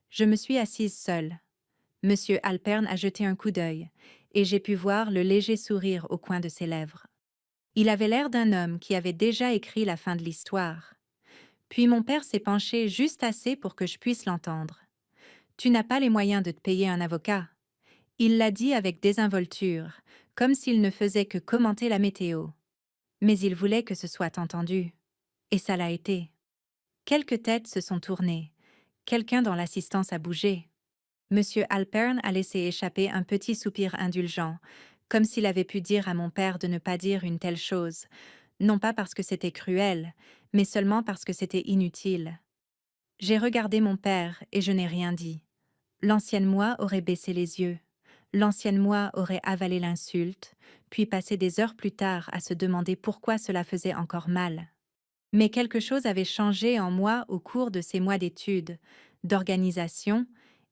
Je me suis assise seule. Monsieur Alpern a jeté un coup d'œil, et j'ai pu voir le léger sourire au coin de ses lèvres. Il avait l'air d'un homme qui avait déjà écrit la fin de l'histoire. Puis mon père s'est penché juste assez pour que je puisse l'entendre. « Tu n'as pas les moyens de te payer un avocat. » Il l'a dit avec désinvolture, comme s'il ne faisait que commenter la météo. Mais il voulait que ce soit entendu. Et ça l'a été. Quelques têtes se sont tournées. Quelqu'un dans l'assistance a bougé. Monsieur Alpern a laissé échapper un petit soupir indulgent, comme s'il avait pu dire à mon père de ne pas dire une telle chose, non pas parce que c'était cruel, mais seulement parce que c'était inutile. J'ai regardé mon père et je n'ai rien dit. L'ancienne moi aurait baissé les yeux. L'ancienne moi aurait avalé l'insulte, puis passé des heures plus tard à se demander pourquoi cela faisait encore mal. Mais quelque chose avait changé en moi au cours de ces mois d'études, d'organisation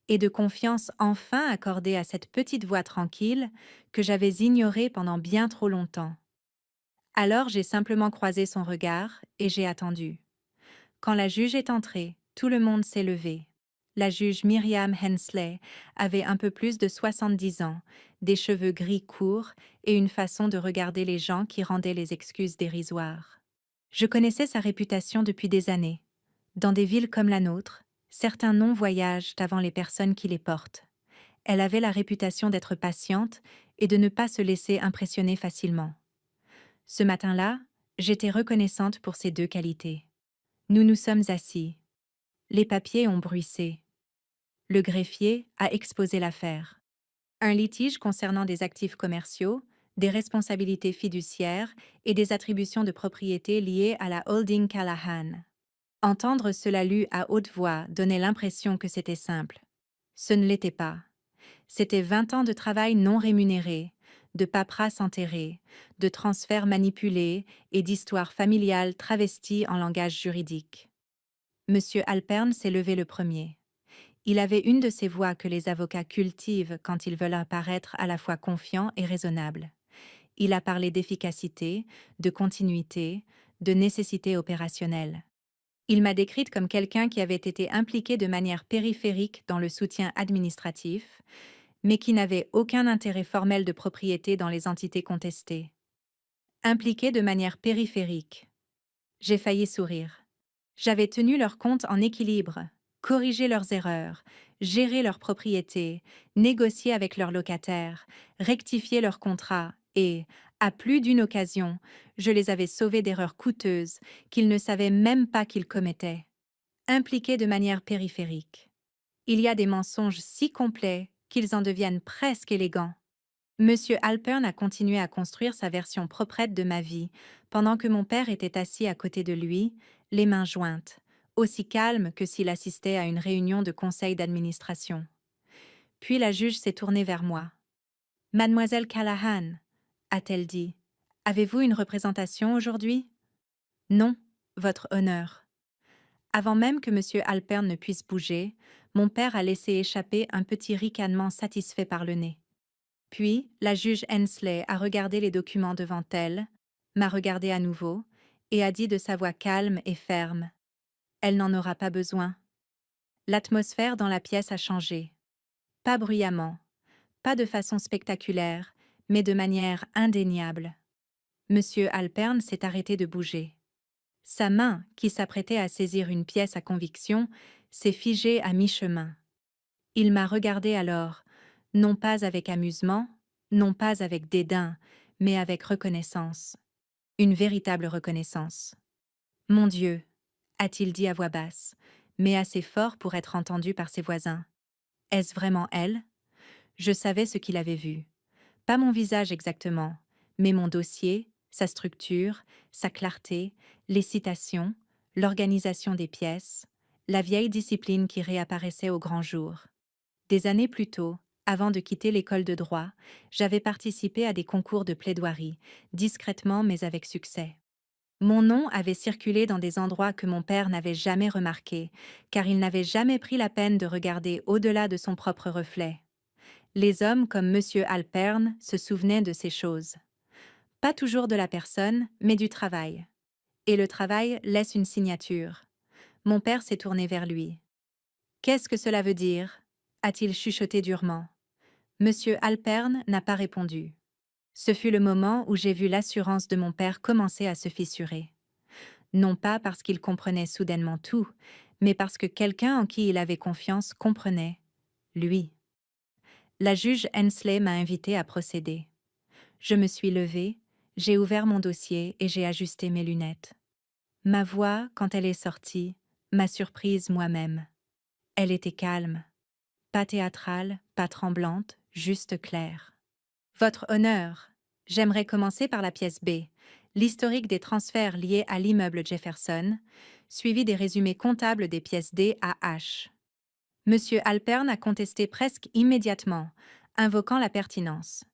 et de confiance enfin accordée à cette petite voix tranquille que j'avais ignorée pendant bien trop longtemps. Alors j'ai simplement croisé son regard et j'ai attendu. Quand la juge est entrée, tout le monde s'est levé. La juge Myriam Hensley avait un peu plus de 70 ans, des cheveux gris courts et une façon de regarder les gens qui rendait les excuses dérisoires. Je connaissais sa réputation depuis des années. Dans des villes comme la nôtre, certains noms voyagent avant les personnes qui les portent. Elle avait la réputation d'être patiente et de ne pas se laisser impressionner facilement. Ce matin-là, j'étais reconnaissante pour ces deux qualités. Nous nous sommes assis. Les papiers ont bruissé. Le greffier a exposé l'affaire. Un litige concernant des actifs commerciaux, des responsabilités fiduciaires et des attributions de propriété liées à la holding Callahan. Entendre cela lu à haute voix donnait l'impression que c'était simple. Ce ne l'était pas. C'était 20 ans de travail non rémunéré, de paperasse enterrée, de transferts manipulés et d'histoires familiales travesties en langage juridique. Monsieur Alpern s'est levé le premier. Il avait une de ces voix que les avocats cultivent quand ils veulent apparaître à la fois confiants et raisonnables. Il a parlé d'efficacité, de continuité, de nécessité opérationnelle. Il m'a décrite comme quelqu'un qui avait été impliqué de manière périphérique dans le soutien administratif, mais qui n'avait aucun intérêt formel de propriété dans les entités contestées. Impliqué de manière périphérique. J'ai failli sourire. J'avais tenu leurs comptes en équilibre, corrigé leurs erreurs, géré leurs propriétés, négocié avec leurs locataires, rectifié leurs contrats et, à plus d'une occasion, je les avais sauvés d'erreurs coûteuses qu'ils ne savaient même pas qu'ils commettaient. Impliqués de manière périphérique. Il y a des mensonges si complets qu'ils en deviennent presque élégants. Monsieur Alpern a continué à construire sa version proprette de ma vie, pendant que mon père était assis à côté de lui, les mains jointes, aussi calme que s'il assistait à une réunion de conseil d'administration. Puis la juge s'est tournée vers moi. « Mademoiselle Callahan, a-t-elle dit, avez-vous une représentation aujourd'hui ? » « Non, votre honneur. » Avant même que monsieur Alpern ne puisse bouger, mon père a laissé échapper un petit ricanement satisfait par le nez. Puis, la juge Hensley a regardé les documents devant elle, m'a regardé à nouveau, et a dit de sa voix calme et ferme. Elle n'en aura pas besoin. L'atmosphère dans la pièce a changé. Pas bruyamment, pas de façon spectaculaire, mais de manière indéniable. Monsieur Alpern s'est arrêté de bouger. Sa main, qui s'apprêtait à saisir une pièce à conviction, s'est figée à mi-chemin. Il m'a regardé alors, non pas avec amusement, non pas avec dédain, mais avec reconnaissance. Une véritable reconnaissance. « Mon Dieu !» a-t-il dit à voix basse, mais assez fort pour être entendu par ses voisins. « Est-ce vraiment elle ?» Je savais ce qu'il avait vu. Pas mon visage exactement, mais mon dossier, sa structure, sa clarté, les citations, l'organisation des pièces, la vieille discipline qui réapparaissait au grand jour. Des années plus tôt, avant de quitter l'école de droit, j'avais participé à des concours de plaidoirie, discrètement mais avec succès. Mon nom avait circulé dans des endroits que mon père n'avait jamais remarqués, car il n'avait jamais pris la peine de regarder au-delà de son propre reflet. Les hommes comme monsieur Alpern se souvenaient de ces choses. Pas toujours de la personne, mais du travail. Et le travail laisse une signature. Mon père s'est tourné vers lui. « Qu'est-ce que cela veut dire ?» a-t-il chuchoté durement. Monsieur Alpern n'a pas répondu. Ce fut le moment où j'ai vu l'assurance de mon père commencer à se fissurer. Non pas parce qu'il comprenait soudainement tout, mais parce que quelqu'un en qui il avait confiance comprenait, lui. La juge Hensley m'a invité à procéder. Je me suis levée, j'ai ouvert mon dossier et j'ai ajusté mes lunettes. Ma voix, quand elle est sortie, m'a surprise moi-même. Elle était calme. Pas théâtrale, pas tremblante, juste claire. Votre honneur, j'aimerais commencer par la pièce B, l'historique des transferts liés à l'immeuble Jefferson, suivi des résumés comptables des pièces D à H. Monsieur Alpern a contesté presque immédiatement, invoquant la pertinence.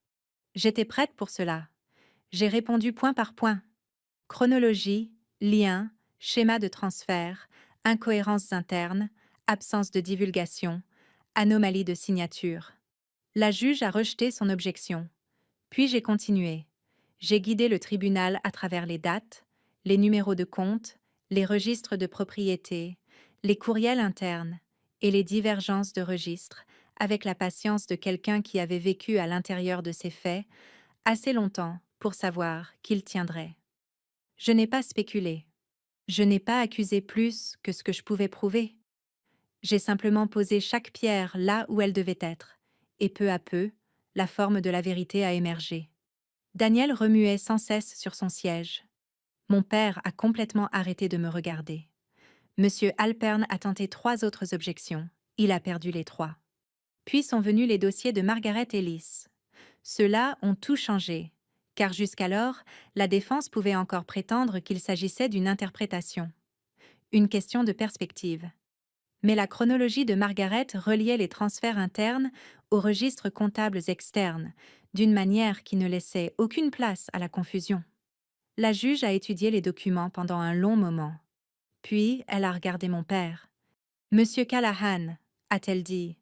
J'étais prête pour cela. J'ai répondu point par point. Chronologie, lien, schéma de transfert, incohérences internes, absence de divulgation, anomalie de signature. La juge a rejeté son objection. Puis j'ai continué. J'ai guidé le tribunal à travers les dates, les numéros de compte, les registres de propriété, les courriels internes, et les divergences de registre, avec la patience de quelqu'un qui avait vécu à l'intérieur de ces faits assez longtemps pour savoir qu'il tiendrait. Je n'ai pas spéculé. Je n'ai pas accusé plus que ce que je pouvais prouver. J'ai simplement posé chaque pierre là où elle devait être, et peu à peu, la forme de la vérité a émergé. Daniel remuait sans cesse sur son siège. Mon père a complètement arrêté de me regarder. Monsieur Alpern a tenté 3 autres objections. Il a perdu les 3. Puis sont venus les dossiers de Margaret Ellis. Ceux-là ont tout changé, car jusqu'alors, la défense pouvait encore prétendre qu'il s'agissait d'une interprétation. Une question de perspective. Mais la chronologie de Margaret reliait les transferts internes aux registres comptables externes, d'une manière qui ne laissait aucune place à la confusion. La juge a étudié les documents pendant un long moment. Puis, elle a regardé mon père. Monsieur Callahan, a-t-elle dit,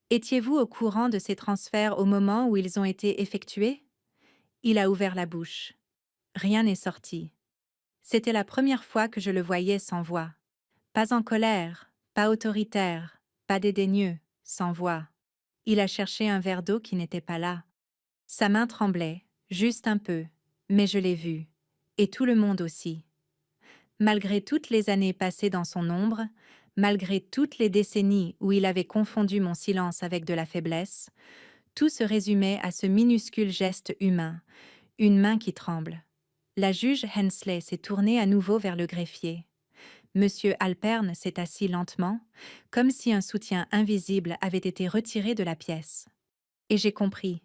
étiez-vous au courant de ces transferts au moment où ils ont été effectués? Il a ouvert la bouche. Rien n'est sorti. C'était la première fois que je le voyais sans voix. Pas en colère, pas autoritaire, pas dédaigneux, sans voix. Il a cherché un verre d'eau qui n'était pas là. Sa main tremblait, juste un peu, mais je l'ai vu. Et tout le monde aussi. Malgré toutes les années passées dans son ombre, malgré toutes les décennies où il avait confondu mon silence avec de la faiblesse, tout se résumait à ce minuscule geste humain, une main qui tremble. La juge Hensley s'est tournée à nouveau vers le greffier. Monsieur Alpern s'est assis lentement, comme si un soutien invisible avait été retiré de la pièce. Et j'ai compris,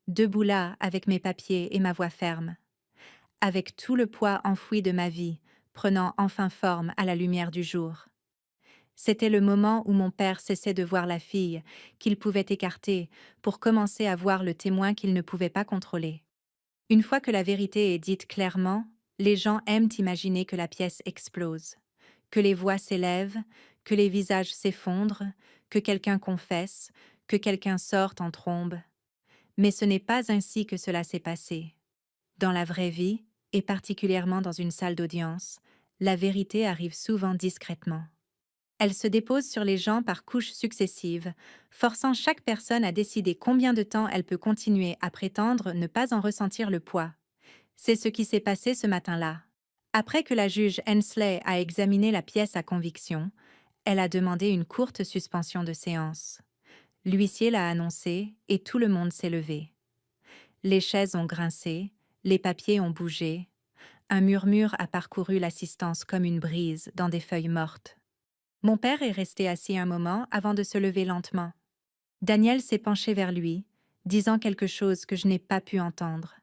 debout là avec mes papiers et ma voix ferme, avec tout le poids enfoui de ma vie, prenant enfin forme à la lumière du jour. C'était le moment où mon père cessait de voir la fille, qu'il pouvait écarter, pour commencer à voir le témoin qu'il ne pouvait pas contrôler. Une fois que la vérité est dite clairement, les gens aiment imaginer que la pièce explose, que les voix s'élèvent, que les visages s'effondrent, que quelqu'un confesse, que quelqu'un sorte en trombe. Mais ce n'est pas ainsi que cela s'est passé. Dans la vraie vie, et particulièrement dans une salle d'audience, la vérité arrive souvent discrètement. Elle se dépose sur les gens par couches successives, forçant chaque personne à décider combien de temps elle peut continuer à prétendre ne pas en ressentir le poids. C'est ce qui s'est passé ce matin-là. Après que la juge Hensley a examiné la pièce à conviction, elle a demandé une courte suspension de séance. L'huissier l'a annoncé et tout le monde s'est levé. Les chaises ont grincé, les papiers ont bougé. Un murmure a parcouru l'assistance comme une brise dans des feuilles mortes. Mon père est resté assis un moment avant de se lever lentement. Daniel s'est penché vers lui, disant quelque chose que je n'ai pas pu entendre.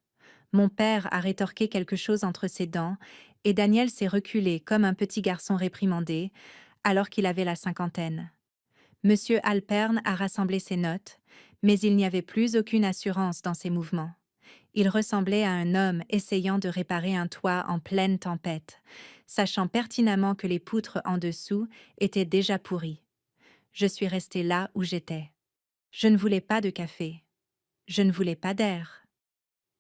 Mon père a rétorqué quelque chose entre ses dents, et Daniel s'est reculé comme un petit garçon réprimandé, alors qu'il avait la cinquantaine. Monsieur Alpern a rassemblé ses notes, mais il n'y avait plus aucune assurance dans ses mouvements. Il ressemblait à un homme essayant de réparer un toit en pleine tempête, sachant pertinemment que les poutres en dessous étaient déjà pourries. Je suis restée là où j'étais. Je ne voulais pas de café. Je ne voulais pas d'air.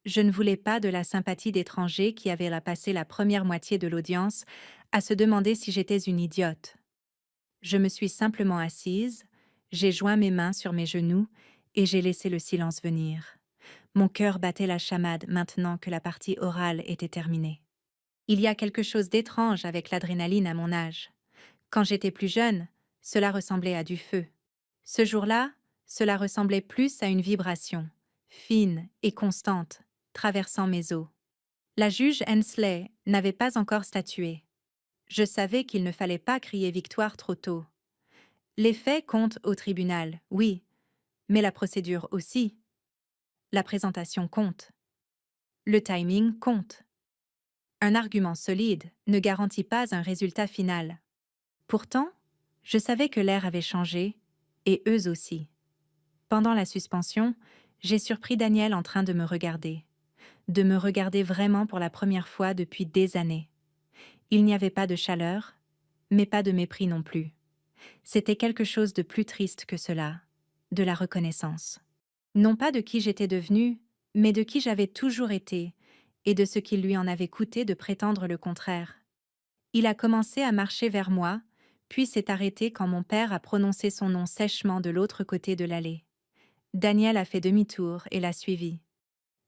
Je ne voulais pas de la sympathie d'étrangers qui avaient passé la première moitié de l'audience à se demander si j'étais une idiote. Je me suis simplement assise, j'ai joint mes mains sur mes genoux et j'ai laissé le silence venir. Mon cœur battait la chamade maintenant que la partie orale était terminée. Il y a quelque chose d'étrange avec l'adrénaline à mon âge. Quand j'étais plus jeune, cela ressemblait à du feu. Ce jour-là, cela ressemblait plus à une vibration, fine et constante, traversant mes os. La juge Hensley n'avait pas encore statué. Je savais qu'il ne fallait pas crier victoire trop tôt. Les faits comptent au tribunal, oui, mais la procédure aussi. La présentation compte. Le timing compte. Un argument solide ne garantit pas un résultat final. Pourtant, je savais que l'air avait changé, et eux aussi. Pendant la suspension, j'ai surpris Daniel en train de me regarder vraiment pour la première fois depuis des années. Il n'y avait pas de chaleur, mais pas de mépris non plus. C'était quelque chose de plus triste que cela, de la reconnaissance. Non pas de qui j'étais devenue, mais de qui j'avais toujours été, et de ce qu'il lui en avait coûté de prétendre le contraire. Il a commencé à marcher vers moi, puis s'est arrêté quand mon père a prononcé son nom sèchement de l'autre côté de l'allée. Daniel a fait demi-tour et l'a suivi.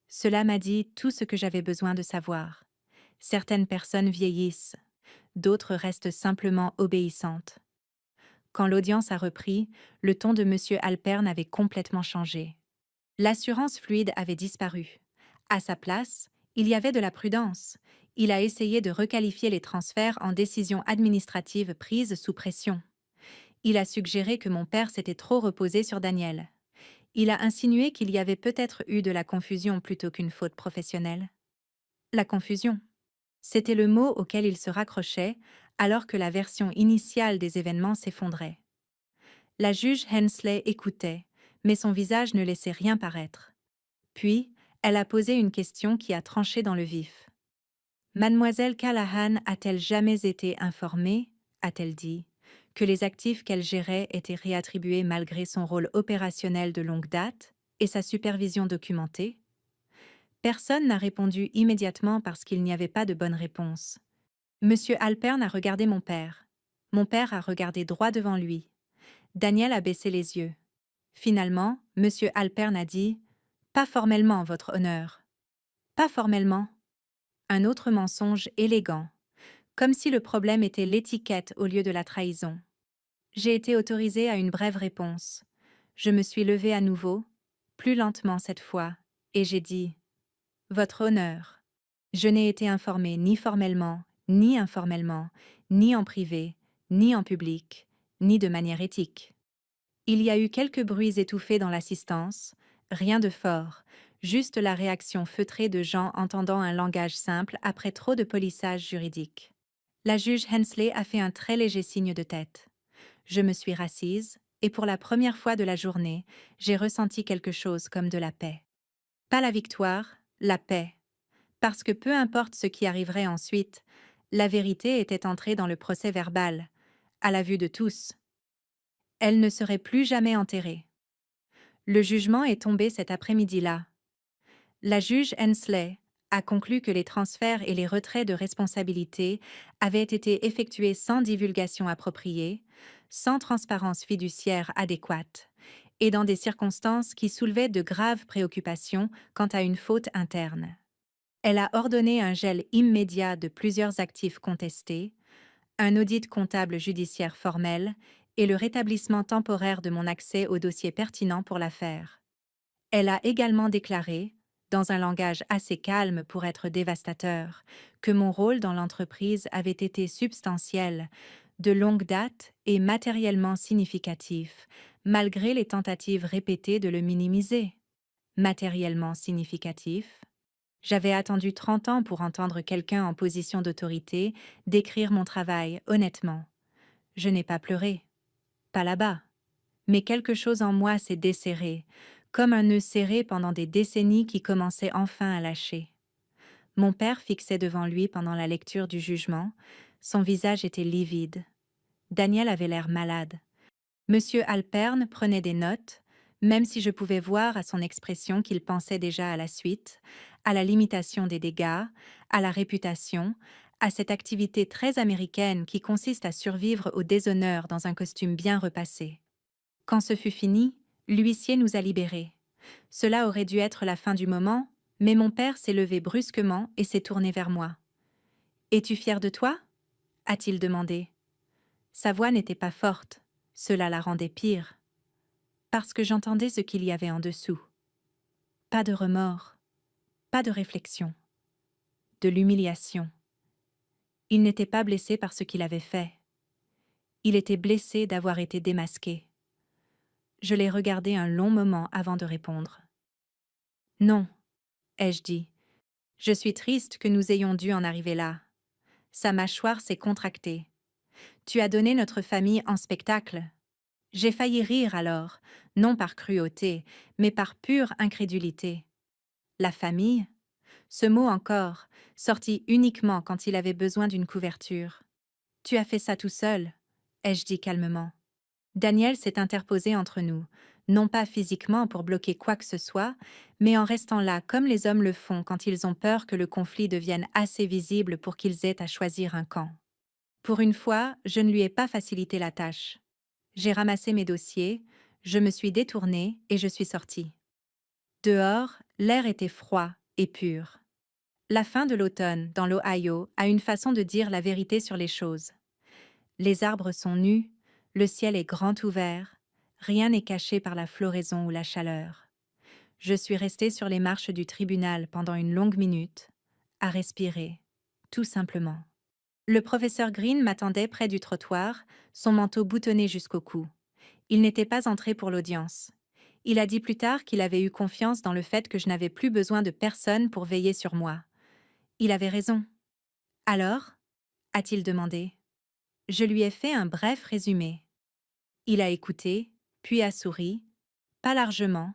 Cela m'a dit tout ce que j'avais besoin de savoir. Certaines personnes vieillissent, d'autres restent simplement obéissantes. Quand l'audience a repris, le ton de M. Alpern avait complètement changé. L'assurance fluide avait disparu. À sa place, il y avait de la prudence. Il a essayé de requalifier les transferts en décisions administratives prises sous pression. Il a suggéré que mon père s'était trop reposé sur Daniel. Il a insinué qu'il y avait peut-être eu de la confusion plutôt qu'une faute professionnelle. La confusion. C'était le mot auquel il se raccrochait alors que la version initiale des événements s'effondrait. La juge Hensley écoutait, mais son visage ne laissait rien paraître. Puis, elle a posé une question qui a tranché dans le vif. Mademoiselle Callahan a-t-elle jamais été informée, a-t-elle dit, que les actifs qu'elle gérait étaient réattribués malgré son rôle opérationnel de longue date et sa supervision documentée? Personne n'a répondu immédiatement parce qu'il n'y avait pas de bonne réponse. Monsieur Alpern a regardé mon père. Mon père a regardé droit devant lui. Daniel a baissé les yeux. Finalement, Monsieur Alpern a dit « Pas formellement, votre honneur. » Pas formellement. Un autre mensonge élégant, comme si le problème était l'étiquette au lieu de la trahison. J'ai été autorisée à une brève réponse. Je me suis levée à nouveau, plus lentement cette fois, et j'ai dit « Votre honneur. » Je n'ai été informée ni formellement, ni informellement, ni en privé, ni en public, ni de manière éthique. Il y a eu quelques bruits étouffés dans l'assistance, rien de fort, juste la réaction feutrée de gens entendant un langage simple après trop de polissage juridique. La juge Hensley a fait un très léger signe de tête. Je me suis rassise, et pour la première fois de la journée, j'ai ressenti quelque chose comme de la paix. Pas la victoire, la paix. Parce que peu importe ce qui arriverait ensuite, la vérité était entrée dans le procès verbal, à la vue de tous. Elle ne serait plus jamais enterrée. Le jugement est tombé cet après-midi-là. La juge Hensley a conclu que les transferts et les retraits de responsabilité avaient été effectués sans divulgation appropriée, sans transparence fiduciaire adéquate, et dans des circonstances qui soulevaient de graves préoccupations quant à une faute interne. Elle a ordonné un gel immédiat de plusieurs actifs contestés, un audit comptable judiciaire formel et le rétablissement temporaire de mon accès aux dossiers pertinents pour l'affaire. Elle a également déclaré, dans un langage assez calme pour être dévastateur, que mon rôle dans l'entreprise avait été substantiel, de longue date et matériellement significatif, malgré les tentatives répétées de le minimiser. Matériellement significatif? J'avais attendu 30 ans pour entendre quelqu'un en position d'autorité décrire mon travail honnêtement. Je n'ai pas pleuré. Pas là-bas. Mais quelque chose en moi s'est desserré, comme un nœud serré pendant des décennies qui commençait enfin à lâcher. Mon père fixait devant lui pendant la lecture du jugement. Son visage était livide. Daniel avait l'air malade. Monsieur Alpern prenait des notes, même si je pouvais voir à son expression qu'il pensait déjà à la suite, à la limitation des dégâts, à la réputation, à cette activité très américaine qui consiste à survivre au déshonneur dans un costume bien repassé. Quand ce fut fini, l'huissier nous a libérés. Cela aurait dû être la fin du moment, mais mon père s'est levé brusquement et s'est tourné vers moi. « Es-tu fier de toi » a-t-il demandé. Sa voix n'était pas forte, cela la rendait pire. Parce que j'entendais ce qu'il y avait en dessous. Pas de remords, pas de réflexion, de l'humiliation. Il n'était pas blessé par ce qu'il avait fait. Il était blessé d'avoir été démasqué. Je l'ai regardé un long moment avant de répondre. « Non », ai-je dit. « Je suis triste que nous ayons dû en arriver là. » Sa mâchoire s'est contractée. « Tu as donné notre famille en spectacle. » J'ai failli rire alors, non par cruauté, mais par pure incrédulité. La famille? Ce mot encore, sorti uniquement quand il avait besoin d'une couverture. « Tu as fait ça tout seul », ai-je dit calmement. Daniel s'est interposé entre nous, non pas physiquement pour bloquer quoi que ce soit, mais en restant là comme les hommes le font quand ils ont peur que le conflit devienne assez visible pour qu'ils aient à choisir un camp. Pour une fois, je ne lui ai pas facilité la tâche. J'ai ramassé mes dossiers, je me suis détournée et je suis sortie. Dehors, l'air était froid et pur. La fin de l'automne, dans l'Ohio, a une façon de dire la vérité sur les choses. Les arbres sont nus, le ciel est grand ouvert, rien n'est caché par la floraison ou la chaleur. Je suis restée sur les marches du tribunal pendant une longue minute, à respirer, tout simplement. Le professeur Green m'attendait près du trottoir, son manteau boutonné jusqu'au cou. Il n'était pas entré pour l'audience. Il a dit plus tard qu'il avait eu confiance dans le fait que je n'avais plus besoin de personne pour veiller sur moi. Il avait raison. Alors, a-t-il demandé. Je lui ai fait un bref résumé. Il a écouté, puis a souri, pas largement,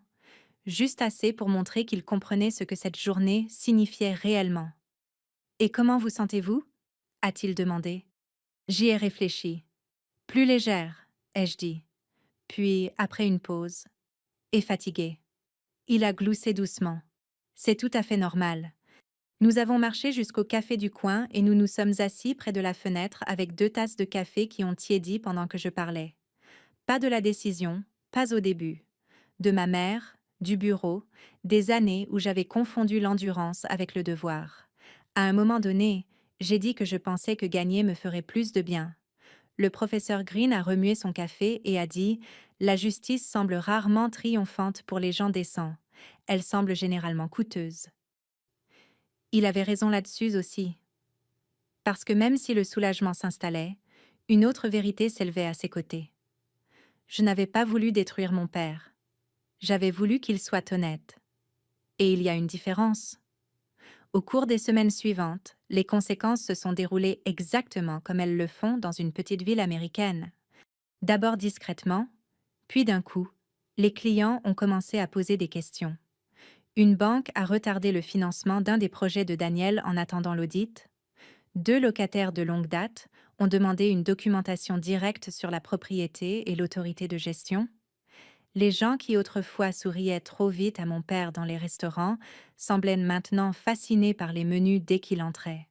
juste assez pour montrer qu'il comprenait ce que cette journée signifiait réellement. Et comment vous sentez-vous? A-t-il demandé. J'y ai réfléchi. Plus légère, ai-je dit. Puis, après une pause, et fatiguée. Il a gloussé doucement. C'est tout à fait normal. Nous avons marché jusqu'au café du coin et nous nous sommes assis près de la fenêtre avec 2 tasses de café qui ont tiédi pendant que je parlais. Pas de la décision, pas au début. De ma mère, du bureau, des années où j'avais confondu l'endurance avec le devoir. À un moment donné, j'ai dit que je pensais que gagner me ferait plus de bien. Le professeur Green a remué son café et a dit « La justice semble rarement triomphante pour les gens décents. Elle semble généralement coûteuse. » Il avait raison là-dessus aussi. Parce que même si le soulagement s'installait, une autre vérité s'élevait à ses côtés. Je n'avais pas voulu détruire mon père. J'avais voulu qu'il soit honnête. Et il y a une différence. Au cours des semaines suivantes, les conséquences se sont déroulées exactement comme elles le font dans une petite ville américaine. D'abord discrètement, puis d'un coup, les clients ont commencé à poser des questions. Une banque a retardé le financement d'un des projets de Daniel en attendant l'audit. 2 locataires de longue date ont demandé une documentation directe sur la propriété et l'autorité de gestion. Les gens qui autrefois souriaient trop vite à mon père dans les restaurants semblaient maintenant fascinés par les menus dès qu'il entrait.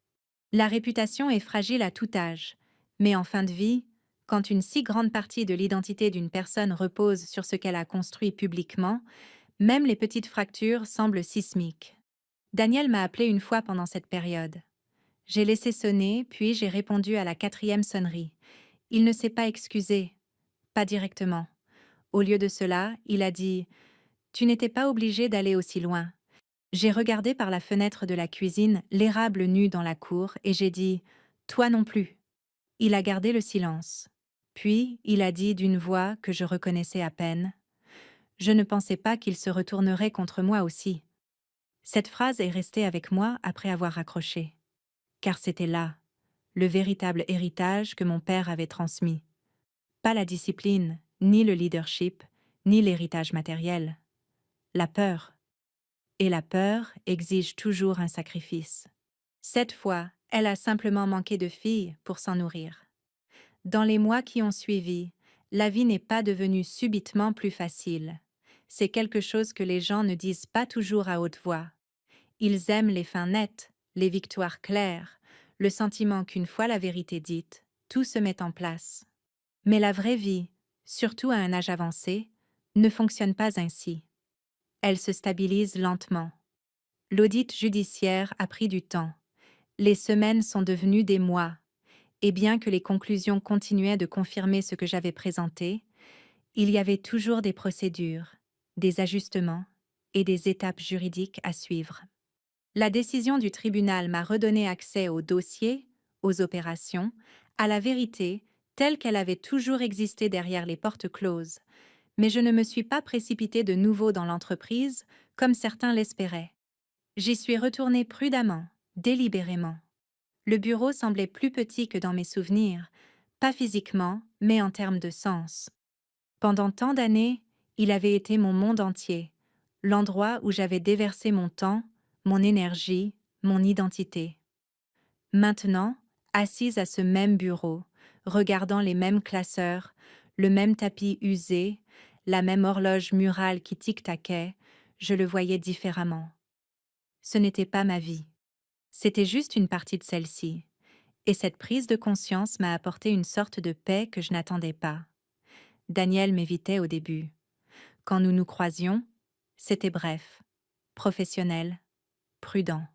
La réputation est fragile à tout âge, mais en fin de vie, quand une si grande partie de l'identité d'une personne repose sur ce qu'elle a construit publiquement, même les petites fractures semblent sismiques. Daniel m'a appelé une fois pendant cette période. J'ai laissé sonner, puis j'ai répondu à la 4e sonnerie. Il ne s'est pas excusé, pas directement. Au lieu de cela, il a dit « Tu n'étais pas obligé d'aller aussi loin. » J'ai regardé par la fenêtre de la cuisine l'érable nu dans la cour et j'ai dit « Toi non plus. » Il a gardé le silence. Puis, il a dit d'une voix que je reconnaissais à peine « Je ne pensais pas qu'il se retournerait contre moi aussi. » Cette phrase est restée avec moi après avoir raccroché. Car c'était là, le véritable héritage que mon père avait transmis. Pas la discipline, ni le leadership, ni l'héritage matériel. La peur. Et la peur exige toujours un sacrifice. Cette fois, elle a simplement manqué de filles pour s'en nourrir. Dans les mois qui ont suivi, la vie n'est pas devenue subitement plus facile. C'est quelque chose que les gens ne disent pas toujours à haute voix. Ils aiment les fins nettes, les victoires claires, le sentiment qu'une fois la vérité dite, tout se met en place. Mais la vraie vie, surtout à un âge avancé, ne fonctionne pas ainsi. Elle se stabilise lentement. L'audit judiciaire a pris du temps. Les semaines sont devenues des mois. Et bien que les conclusions continuaient de confirmer ce que j'avais présenté, il y avait toujours des procédures, des ajustements et des étapes juridiques à suivre. La décision du tribunal m'a redonné accès au dossier, aux opérations, à la vérité telle qu'elle avait toujours existé derrière les portes closes, mais je ne me suis pas précipitée de nouveau dans l'entreprise comme certains l'espéraient. J'y suis retournée prudemment, délibérément. Le bureau semblait plus petit que dans mes souvenirs, pas physiquement, mais en termes de sens. Pendant tant d'années, il avait été mon monde entier, l'endroit où j'avais déversé mon temps, mon énergie, mon identité. Maintenant, assise à ce même bureau, regardant les mêmes classeurs, le même tapis usé, la même horloge murale qui tic-taquait, je le voyais différemment. Ce n'était pas ma vie. C'était juste une partie de celle-ci. Et cette prise de conscience m'a apporté une sorte de paix que je n'attendais pas. Daniel m'évitait au début. Quand nous nous croisions, c'était bref, professionnel, prudent.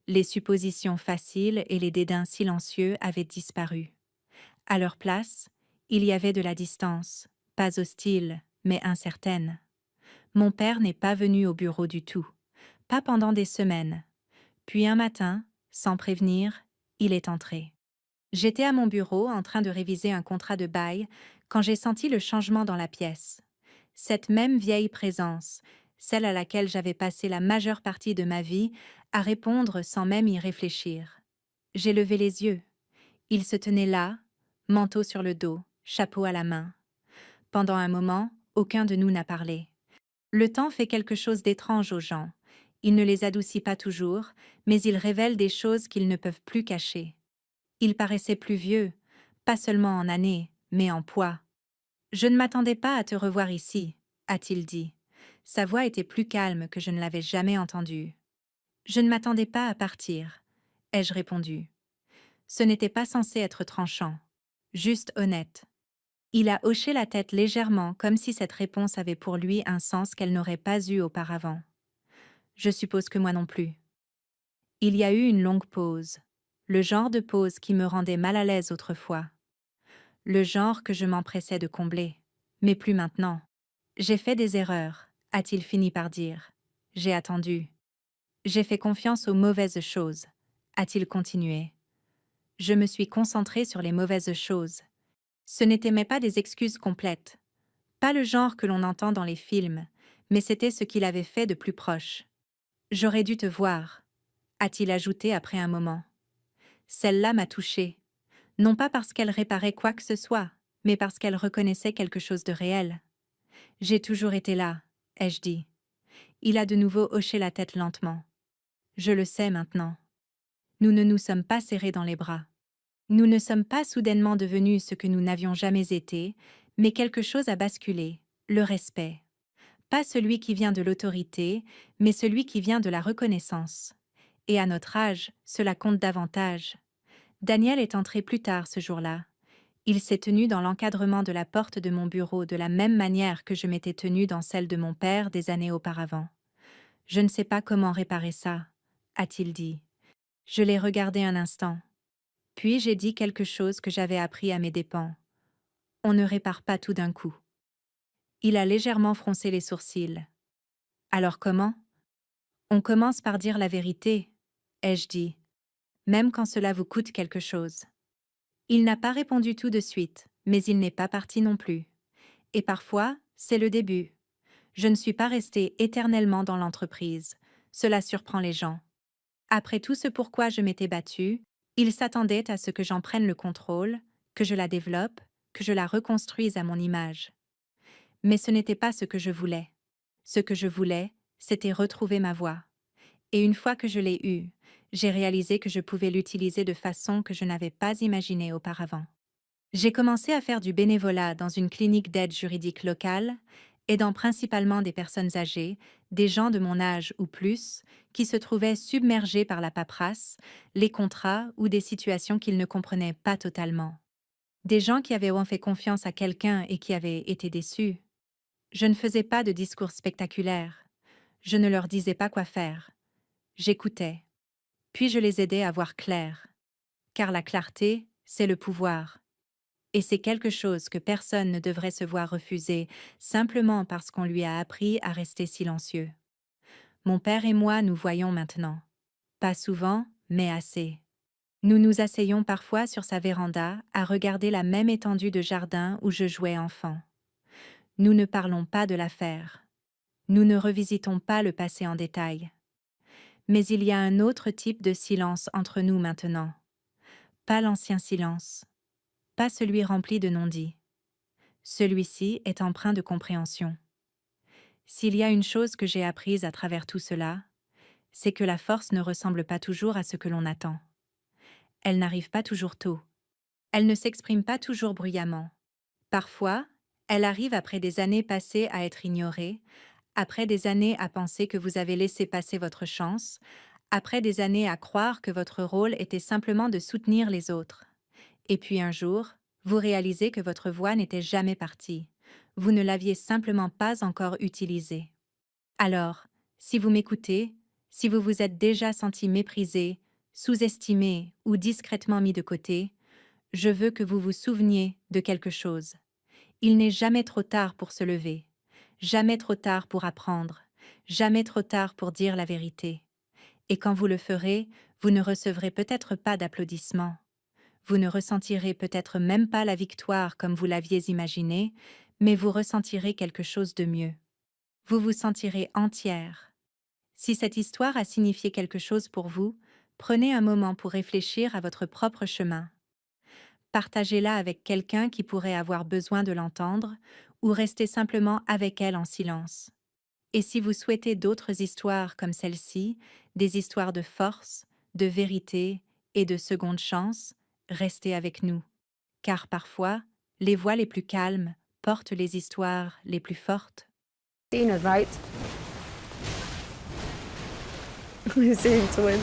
Les suppositions faciles et les dédains silencieux avaient disparu. À leur place, il y avait de la distance, pas hostile, mais incertaine. Mon père n'est pas venu au bureau du tout, pas pendant des semaines. Puis un matin, sans prévenir, il est entré. J'étais à mon bureau en train de réviser un contrat de bail quand j'ai senti le changement dans la pièce. Cette même vieille présence, celle à laquelle j'avais passé la majeure partie de ma vie, à répondre sans même y réfléchir. J'ai levé les yeux. Il se tenait là, manteau sur le dos, chapeau à la main. Pendant un moment, aucun de nous n'a parlé. Le temps fait quelque chose d'étrange aux gens. Il ne les adoucit pas toujours, mais il révèle des choses qu'ils ne peuvent plus cacher. Il paraissait plus vieux, pas seulement en années, mais en poids. « Je ne m'attendais pas à te revoir ici », a-t-il dit. Sa voix était plus calme que je ne l'avais jamais entendue. « Je ne m'attendais pas à partir », ai-je répondu. Ce n'était pas censé être tranchant, juste honnête. Il a hoché la tête légèrement comme si cette réponse avait pour lui un sens qu'elle n'aurait pas eu auparavant. Je suppose que moi non plus. Il y a eu une longue pause, le genre de pause qui me rendait mal à l'aise autrefois. Le genre que je m'empressais de combler. Mais plus maintenant. J'ai fait des erreurs, a-t-il fini par dire. J'ai attendu. J'ai fait confiance aux mauvaises choses, a-t-il continué. Je me suis concentré sur les mauvaises choses. Ce n'étaient même pas des excuses complètes. Pas le genre que l'on entend dans les films, mais c'était ce qu'il avait fait de plus proche. J'aurais dû te voir, a-t-il ajouté après un moment. Celle-là m'a touchée. Non pas parce qu'elle réparait quoi que ce soit, mais parce qu'elle reconnaissait quelque chose de réel. J'ai toujours été là, ai-je dit. Il a de nouveau hoché la tête lentement. Je le sais maintenant. Nous ne nous sommes pas serrés dans les bras. Nous ne sommes pas soudainement devenus ce que nous n'avions jamais été, mais quelque chose a basculé, le respect. Pas celui qui vient de l'autorité, mais celui qui vient de la reconnaissance. Et à notre âge, cela compte davantage. Daniel est entré plus tard ce jour-là. Il s'est tenu dans l'encadrement de la porte de mon bureau de la même manière que je m'étais tenue dans celle de mon père des années auparavant. « Je ne sais pas comment réparer ça », a-t-il dit. Je l'ai regardé un instant. Puis j'ai dit quelque chose que j'avais appris à mes dépens. « On ne répare pas tout d'un coup. » Il a légèrement froncé les sourcils. « Alors comment ?»« On commence par dire la vérité, » ai-je dit, « même quand cela vous coûte quelque chose. » Il n'a pas répondu tout de suite, mais il n'est pas parti non plus. Et parfois, c'est le début. Je ne suis pas restée éternellement dans l'entreprise. Cela surprend les gens. Après tout ce pourquoi je m'étais battue, ils s'attendaient à ce que j'en prenne le contrôle, que je la développe, que je la reconstruise à mon image. Mais ce n'était pas ce que je voulais. Ce que je voulais, c'était retrouver ma voix. Et une fois que je l'ai eue, j'ai réalisé que je pouvais l'utiliser de façon que je n'avais pas imaginée auparavant. J'ai commencé à faire du bénévolat dans une clinique d'aide juridique locale, aidant principalement des personnes âgées, des gens de mon âge ou plus, qui se trouvaient submergés par la paperasse, les contrats ou des situations qu'ils ne comprenaient pas totalement. Des gens qui avaient fait confiance à quelqu'un et qui avaient été déçus. Je ne faisais pas de discours spectaculaires. Je ne leur disais pas quoi faire. J'écoutais. Puis je les aidais à voir clair. Car la clarté, c'est le pouvoir. Et c'est quelque chose que personne ne devrait se voir refuser simplement parce qu'on lui a appris à rester silencieux. Mon père et moi nous voyons maintenant. Pas souvent, mais assez. Nous nous asseyons parfois sur sa véranda à regarder la même étendue de jardin où je jouais enfant. Nous ne parlons pas de l'affaire. Nous ne revisitons pas le passé en détail. Mais il y a un autre type de silence entre nous maintenant. Pas l'ancien silence. Pas celui rempli de non-dits. Celui-ci est empreint de compréhension. S'il y a une chose que j'ai apprise à travers tout cela, c'est que la force ne ressemble pas toujours à ce que l'on attend. Elle n'arrive pas toujours tôt. Elle ne s'exprime pas toujours bruyamment. Parfois, elle arrive après des années passées à être ignorée, après des années à penser que vous avez laissé passer votre chance, Après des années à croire que votre rôle était simplement de soutenir les autres. Et puis un jour, vous réalisez que votre voix n'était jamais partie. Vous ne l'aviez simplement pas encore utilisée. Alors, si vous m'écoutez, si vous vous êtes déjà senti méprisé, sous-estimé ou discrètement mis de côté, je veux que vous vous souveniez de quelque chose. Il n'est jamais trop tard pour se lever, jamais trop tard pour apprendre, jamais trop tard pour dire la vérité. Et quand vous le ferez, vous ne recevrez peut-être pas d'applaudissements. Vous ne ressentirez peut-être même pas la victoire comme vous l'aviez imaginé, mais vous ressentirez quelque chose de mieux. Vous vous sentirez entière. Si cette histoire a signifié quelque chose pour vous, prenez un moment pour réfléchir à votre propre chemin. Partagez-la avec quelqu'un qui pourrait avoir besoin de l'entendre, ou restez simplement avec elle en silence. Et si vous souhaitez d'autres histoires comme celle-ci, des histoires de force, de vérité et de seconde chance, restez avec nous. Car parfois, les voix les plus calmes portent les histoires les plus fortes. Seen it, right? We seem to win.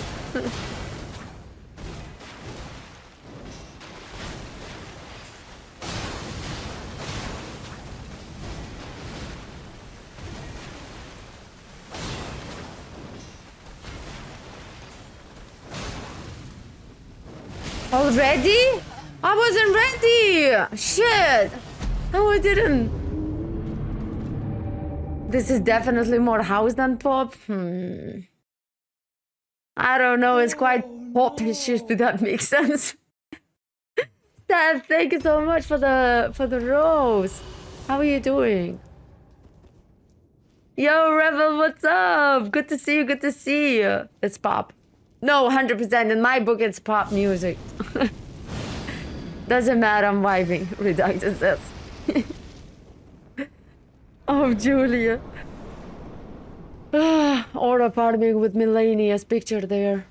Already? I wasn't ready! Shit! No, I didn't. This is definitely more house than pop. I don't know, it's quite popish if that makes sense. Steph, thank you so much for the rose. How are you doing? Yo, Rebel, what's up? Good to see you, good to see you. It's pop. No, 100%. In my book, it's pop music. Doesn't matter, I'm vibing. Redacted says. Oh, Julia. Aura farming with Melania's picture there.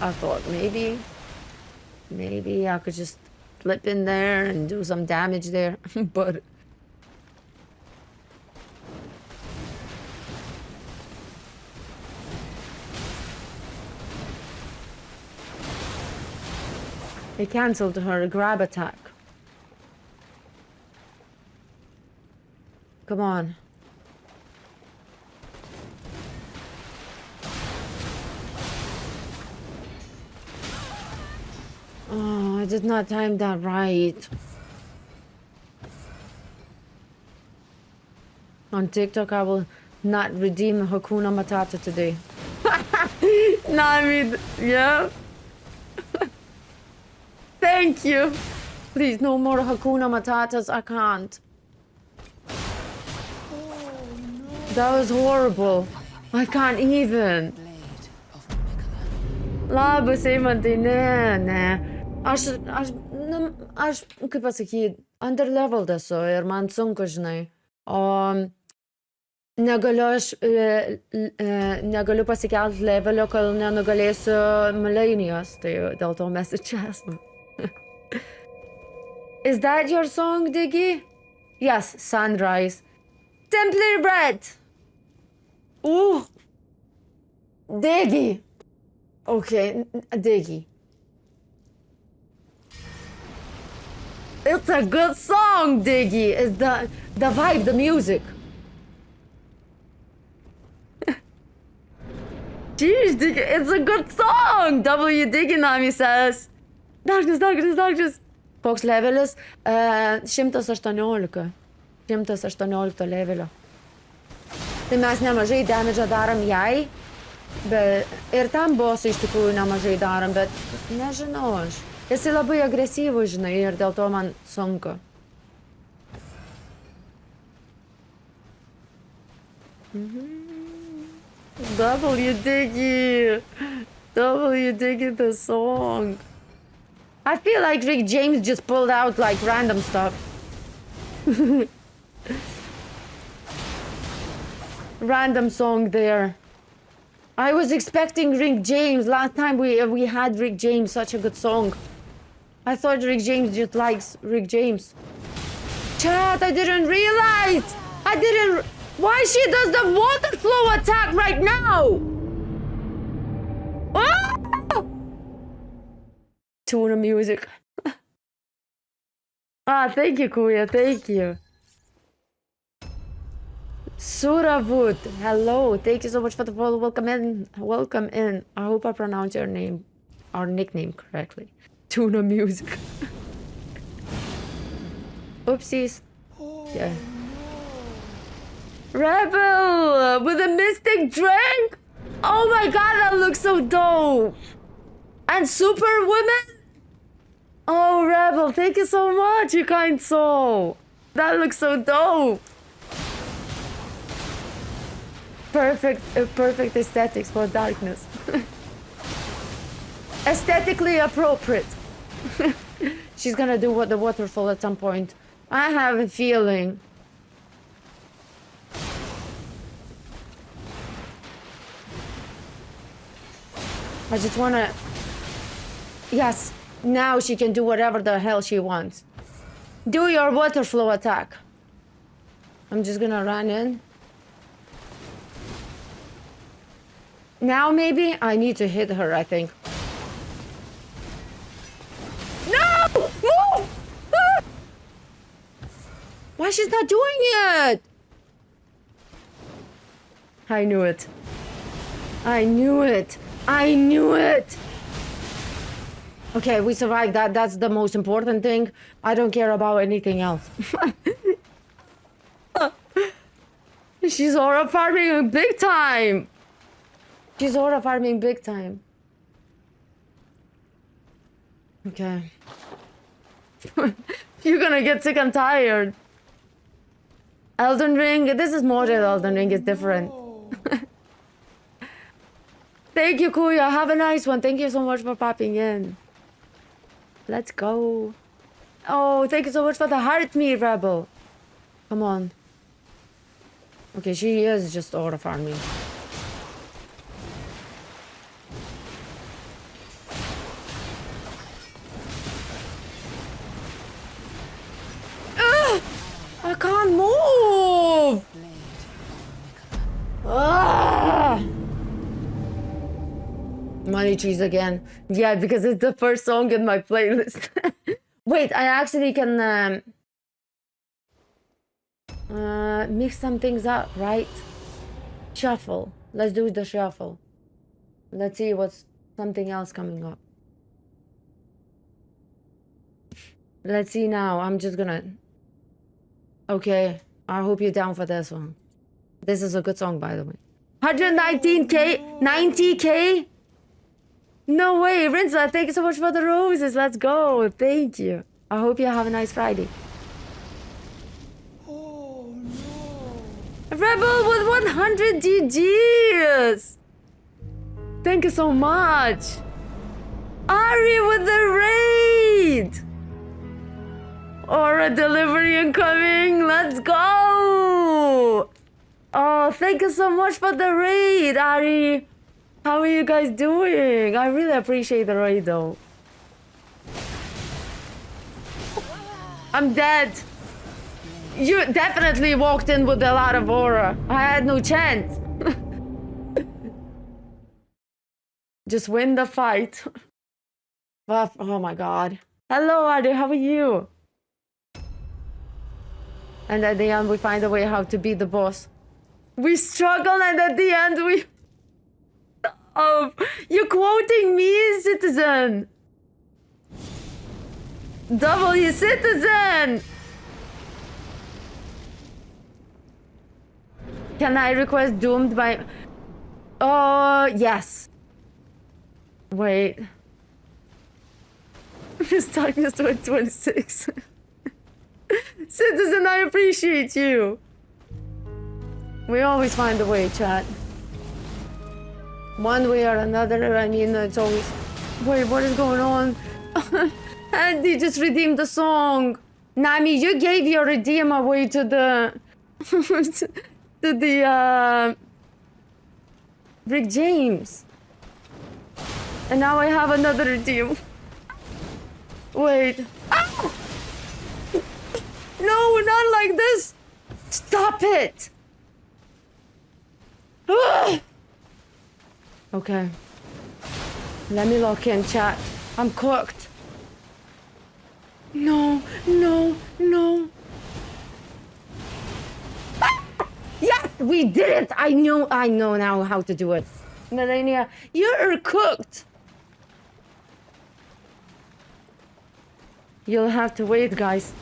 I thought maybe I could just flip in there and do some damage there, but they cancelled her grab attack. Come on. Oh, I did not time that right. On TikTok, I will not redeem Hakuna Matata today. No, I mean, yeah. Thank you. Please, no more Hakuna Matatas. I can't. That was horrible. I can't even. Labas, Eimantai, ne. Aš, kaip pasakyti, underleveled esu ir man sunku, žinai. O negaliu pasikelti levelio, kol nenugalėsiu Melanijos, tai dėl to mes ir čia esame. Is that your song, Diggy? Yes, Sunrise. Simply Red! Ooh! Diggy! Okay, Diggy. It's a good song, Diggy. It's the vibe, the music. Jeez, Diggy, it's a good song. W Diggy Nami says. Darkness, darkness, darkness. Koks levelis? 118. 118 levelio. Tai mes nemažai damage'ą darom jai, bet ir tam bossui iš tikrųjų nemažai darom, bet nežinau aš. Jisai labai agresyvus, žinai, ir dėl to man sunku. W Diggy! W Diggy the song. I feel like Rick James just pulled out like random stuff. Random song there. I was expecting Rick James. Last time we had Rick James, such a good song. I thought Rick James just likes Rick James. Chat, I didn't realize! Why she does the water flow attack right now? Ah! Tuna music. Thank you, Kuya. Thank you. Suravut, hello. Thank you so much for the follow. Welcome in. Welcome in. I hope I pronounced your name or nickname correctly. Tuna music. Oopsies. Yeah. Rebel with a mystic drink. Oh my god, that looks so dope. And Superwoman. Oh, Rebel, thank you so much, you kind soul. That looks so dope. Perfect aesthetics for darkness. Aesthetically appropriate. She's gonna do the waterfall at some point. I have a feeling. I just wanna... Yes, now she can do whatever the hell she wants. Do your water flow attack. I'm just gonna run in. Now maybe I need to hit her, I think. No! Move! Ah! Why she's not doing it? I knew it. I knew it. I knew it. Okay, we survived that. That's the most important thing. I don't care about anything else. She's aura farming big time. She's aura farming big time. Okay. You're gonna get sick and tired. Elden Ring. This is more than Elden Ring. It's different. Thank you, Kuya. Have a nice one. Thank you so much for popping in. Let's go. Oh, thank you so much for the heart me, Rebel. Come on. Okay, she is just aura farming. I can't move. Money trees again. Yeah, because it's the first song in my playlist. Wait, I actually can mix some things up, right? Shuffle. Let's do the shuffle. Let's see what's something else coming up. Let's see now. I'm just gonna... Okay, I hope you're down for this one. This is a good song, by the way. 119k? 90k? No way, Rinsla, thank you so much for the roses. Let's go. Thank you. I hope you have a nice Friday. Oh, no. Rebel with 100 GGs. Thank you so much. Ari with the raid. Aura delivery incoming. Let's go. Oh, thank you so much for the raid, Ari. How are you guys doing? I really appreciate the raid though. I'm dead. You definitely walked in with a lot of aura. I had no chance. Just win the fight. Oh my god. Hello, Adi, how are you? And at the end, we find a way how to beat the boss. We struggle, and at the end, we... Oh, you're quoting me, Citizen. W Citizen. Can I request Doomed by... Oh, yes. Wait. Miss Darkness 2026. Citizen, I appreciate you. We always find a way, chat. One way or another, I mean, it's always... Wait, what is going on? Andy just redeemed the song. Nami, you gave your redeem away to the... to the, Rick James. And now I have another redeem. Wait. Ow! No, not like this! Stop it! Okay. Let me lock in, chat. I'm cooked. No, no, no. Yes, we did it. I know now how to do it. Melania, you're cooked. You'll have to wait, guys.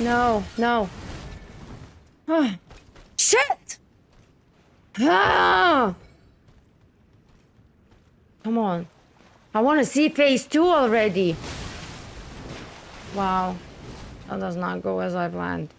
No, no. Ah, shit! Ah! Come on. I want to see phase 2 already. Wow. That does not go as I planned.